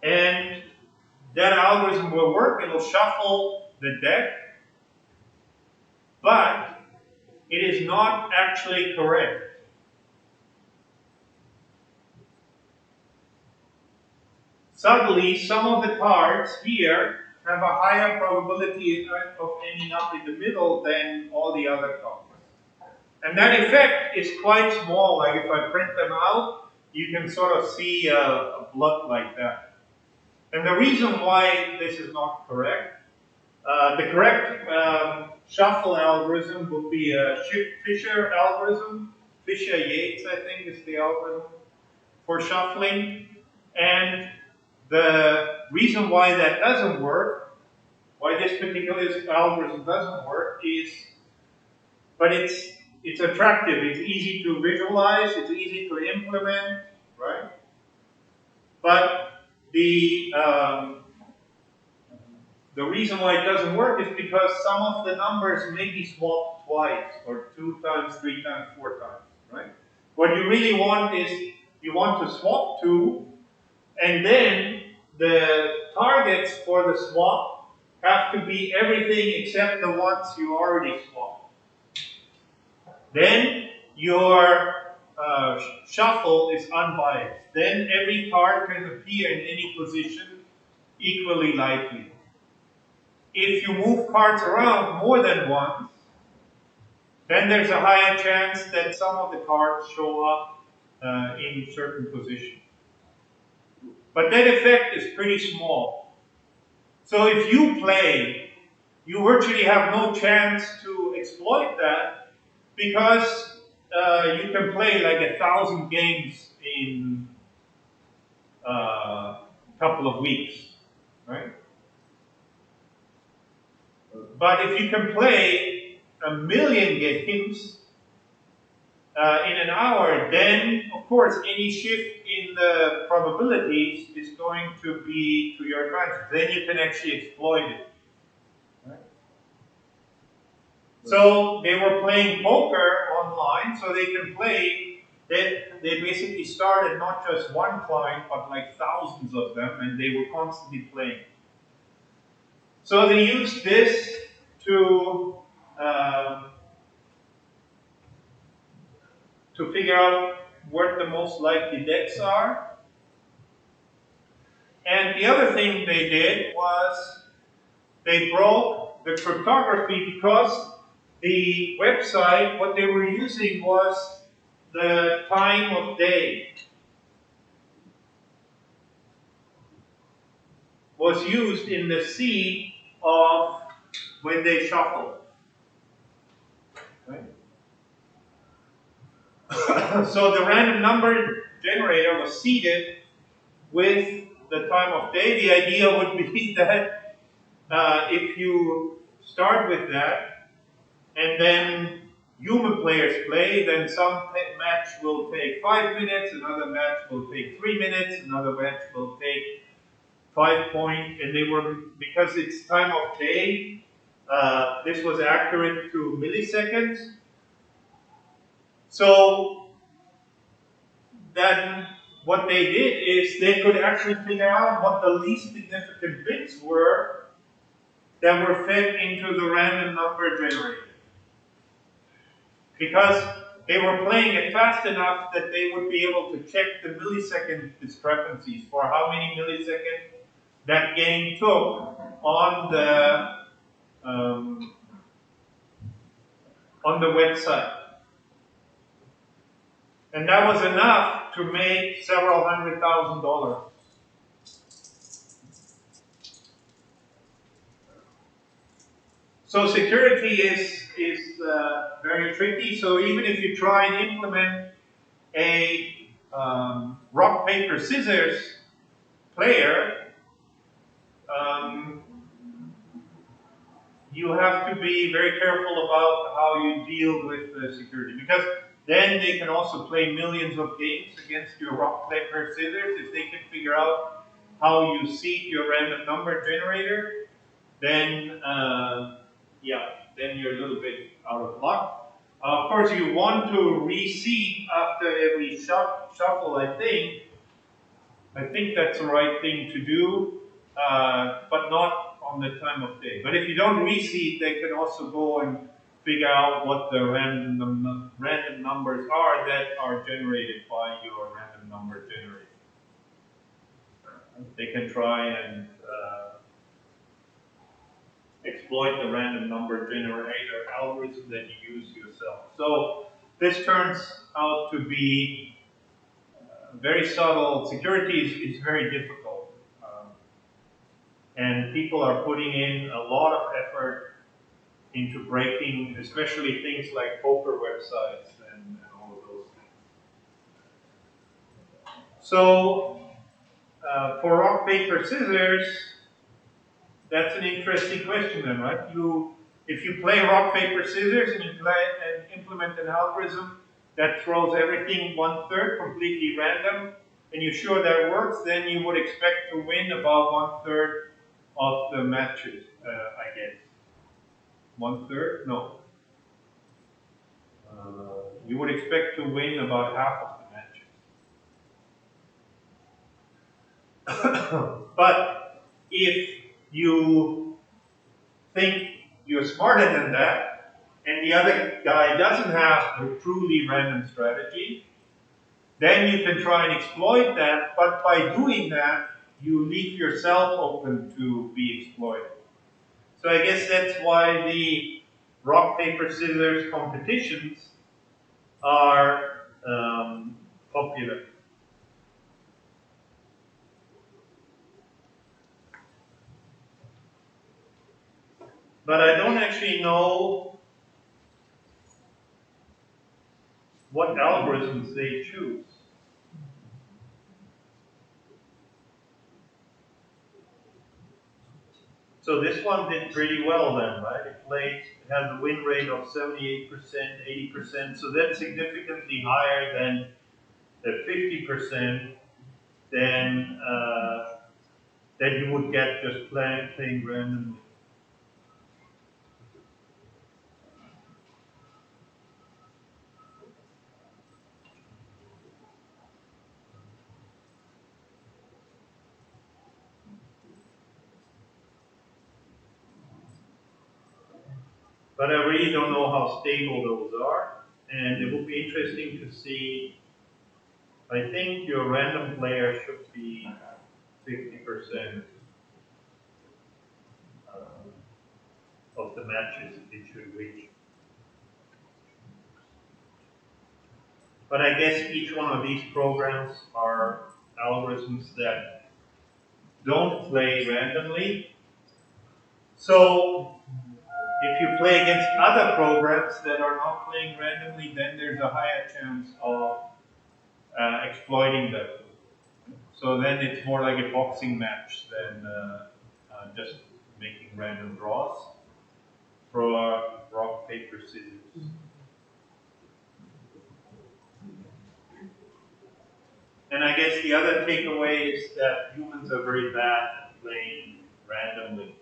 And that algorithm will work. It'll shuffle the deck, but it is not actually correct. Suddenly, some of the cards here have a higher probability of ending up in the middle than all the other cards. And that effect is quite small. Like if I print them out, you can sort of see a blood like that. And the reason why this is not correct, the correct shuffle algorithm would be a Fisher algorithm. Fisher-Yates, I think, is the algorithm for shuffling. And the reason why that doesn't work, why this particular algorithm doesn't work, is, but it's attractive, it's easy to visualize, it's easy to implement, right? But the reason why it doesn't work is because some of the numbers may be swapped twice, or 2 times, 3 times, 4 times, right? What you really want is, you want to swap 2, and then the targets for the swap have to be everything except the ones you already swapped. Then your shuffle is unbiased. Then every card can appear in any position equally likely. if you move cards around more than once, then there's a higher chance that some of the cards show up in certain positions. But that effect is pretty small. So if you play, you virtually have no chance to exploit that because you can play like 1,000 games in a couple of weeks, right? But if you can play 1,000,000 games in an hour, then of course any shift in the probabilities is going to be to your advantage. Then you can actually exploit it. Right? So they were playing poker online, so they can play. They basically started not just one client, but like thousands of them, and they were constantly playing. So they used this to figure out what the most likely decks are. And the other thing they did was they broke the cryptography because the website, what they were using was the time of day. Was used in the seed of when they shuffle. Right? So the random number generator was seeded with the time of day. The idea would be that if you start with that and then human players play, then some match will take 5 minutes, another match will take 3 minutes, another match will take 5 points, and they were, because it's time of day, this was accurate to milliseconds. So then what they did is they could actually figure out what the least significant bits were that were fed into the random number generator. Because they were playing it fast enough that they would be able to check the millisecond discrepancies for how many milliseconds that game took on the website. And that was enough to make several $100,000. So security is very tricky. So even if you try and implement a rock, paper, scissors player, you have to be very careful about how you deal with the security, because then they can also play millions of games against your rock, paper, scissors. If they can figure out how you seed your random number generator, then then you're a little bit out of luck. Of course, you want to reseed after every shuffle, I think. I think that's the right thing to do, but not on the time of day. But if you don't reseed, they can also go and figure out what the random numbers are that are generated by your random number generator. They can try and exploit the random number generator algorithm that you use yourself. So this turns out to be very subtle. Security is very difficult. And people are putting in a lot of effort into breaking, especially things like poker websites and all of those things. So for rock, paper, scissors, that's an interesting question then, right? If you play rock, paper, scissors and you implement an algorithm that throws everything 1/3 completely random, and you're sure that works, then you would expect to win about 1/3 of the matches, I guess. 1/3? No. You would expect to win about half of the matches. But if you think you're smarter than that, and the other guy doesn't have a truly random strategy, then you can try and exploit that, but by doing that, you leave yourself open to be exploited. So I guess that's why the rock, paper, scissors competitions are popular. But I don't actually know what algorithms they choose. So this one did pretty well then, right? It had a win rate of 78%, 80%. So that's significantly higher than the 50% than that you would get just playing randomly. But I really don't know how stable those are. And it would be interesting to see. I think your random player should be 50% of the matches it should reach. But I guess each one of these programs are algorithms that don't play randomly. So if you play against other programs that are not playing randomly, then there's a higher chance of exploiting them. So then it's more like a boxing match than just making random draws for rock, paper, scissors. And I guess the other takeaway is that humans are very bad at playing randomly.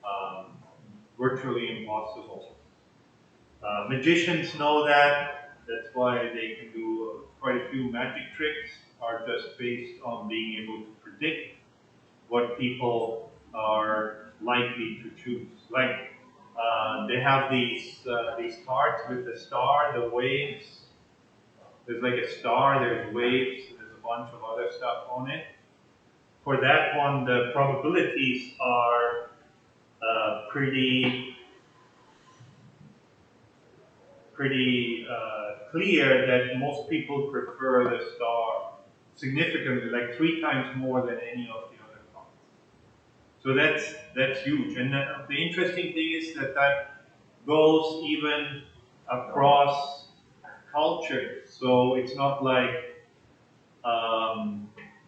Um, Virtually impossible. Magicians know that. That's why they can do quite a few magic tricks, are just based on being able to predict what people are likely to choose. Like they have these cards with the star, the waves. There's like a star, there's waves, there's a bunch of other stuff on it. For that one, the probabilities are pretty clear that most people prefer the star significantly, like 3 times more than any of the other cards. So that's huge. And the interesting thing is that that goes even across cultures. So it's not like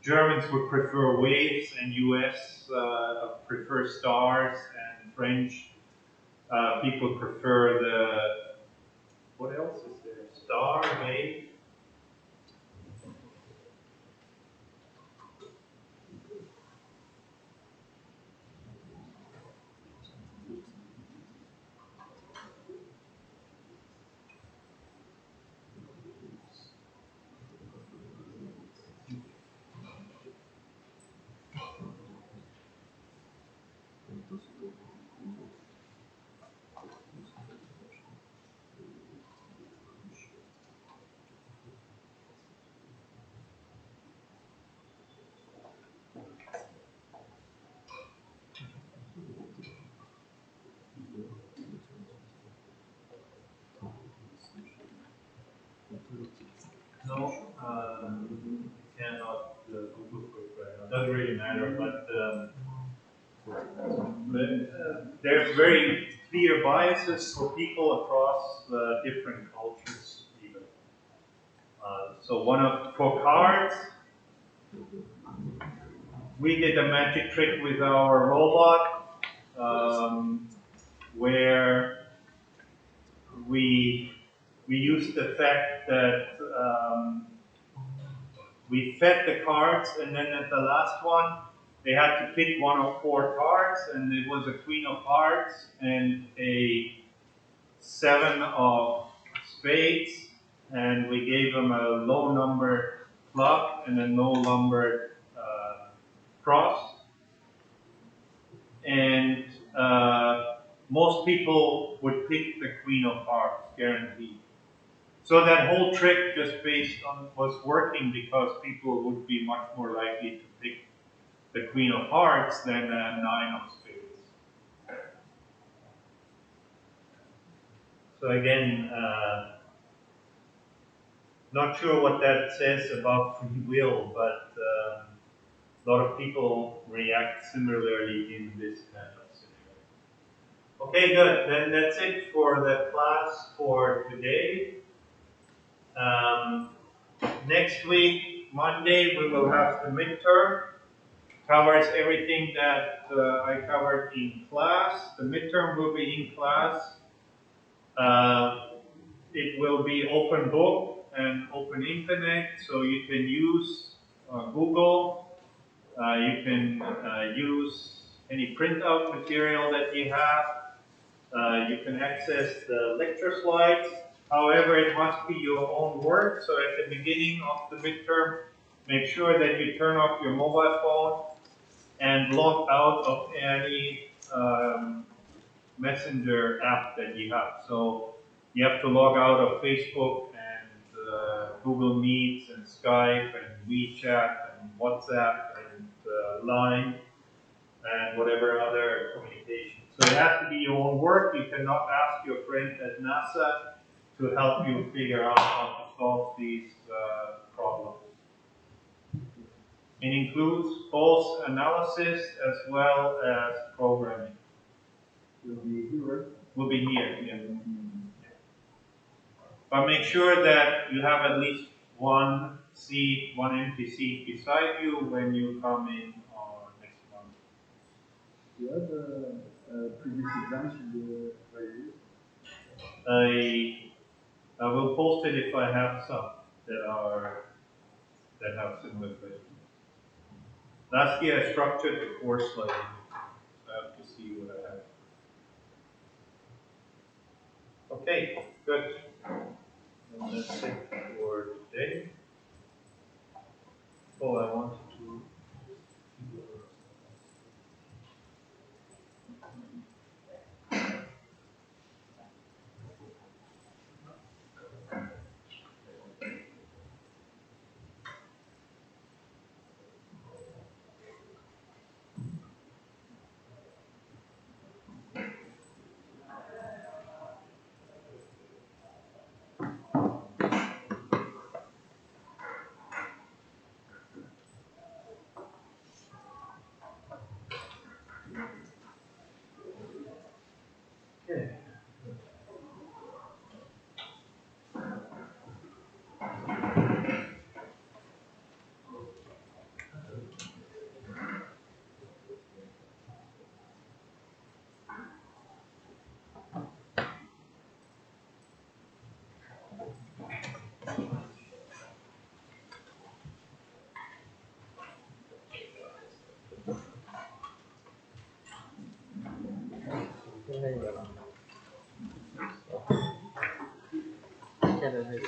Germans would prefer waves, and US prefer stars, and French people prefer the, what else is there? Star, wave. No, cannot Google quick right now. Doesn't really matter, but there's very clear biases for people across different cultures, even. So for cards, we did a magic trick with our robot, where we used the fact that we fed the cards, and then at the last one, they had to pick one of 4 cards, and it was a queen of hearts and a 7 of spades, and we gave them a low number club and a low number cross. And most people would pick the queen of hearts, guaranteed. So that whole trick just was working because people would be much more likely to pick the queen of hearts than a 9 of spades. So again, not sure what that says about free will, but a lot of people react similarly in this kind of scenario. Okay, good. Then that's it for the class for today. Next week, Monday, we will have the midterm. Covers everything that I covered in class. The midterm will be in class. It will be open book and open internet, so you can use Google. You can use any printout material that you have. You can access the lecture slides. However, it must be your own work. So at the beginning of the midterm, make sure that you turn off your mobile phone and log out of any messenger app that you have. So you have to log out of Facebook and Google Meets and Skype and WeChat and WhatsApp and Line and whatever other communication. So it has to be your own work. You cannot ask your friend at NASA to help you figure out how to solve these problems. It includes both analysis as well as programming. Will be here. Will be here, yeah. But make sure that you have at least one seat, one empty seat beside you when you come in next month. Do you have previous exams in the library? I will post it if I have some that have similar questions. Last year I structured the course like this. I have to see what I have. Okay, good. And that's it for today. Oh, I wanted to. Okay. Cái này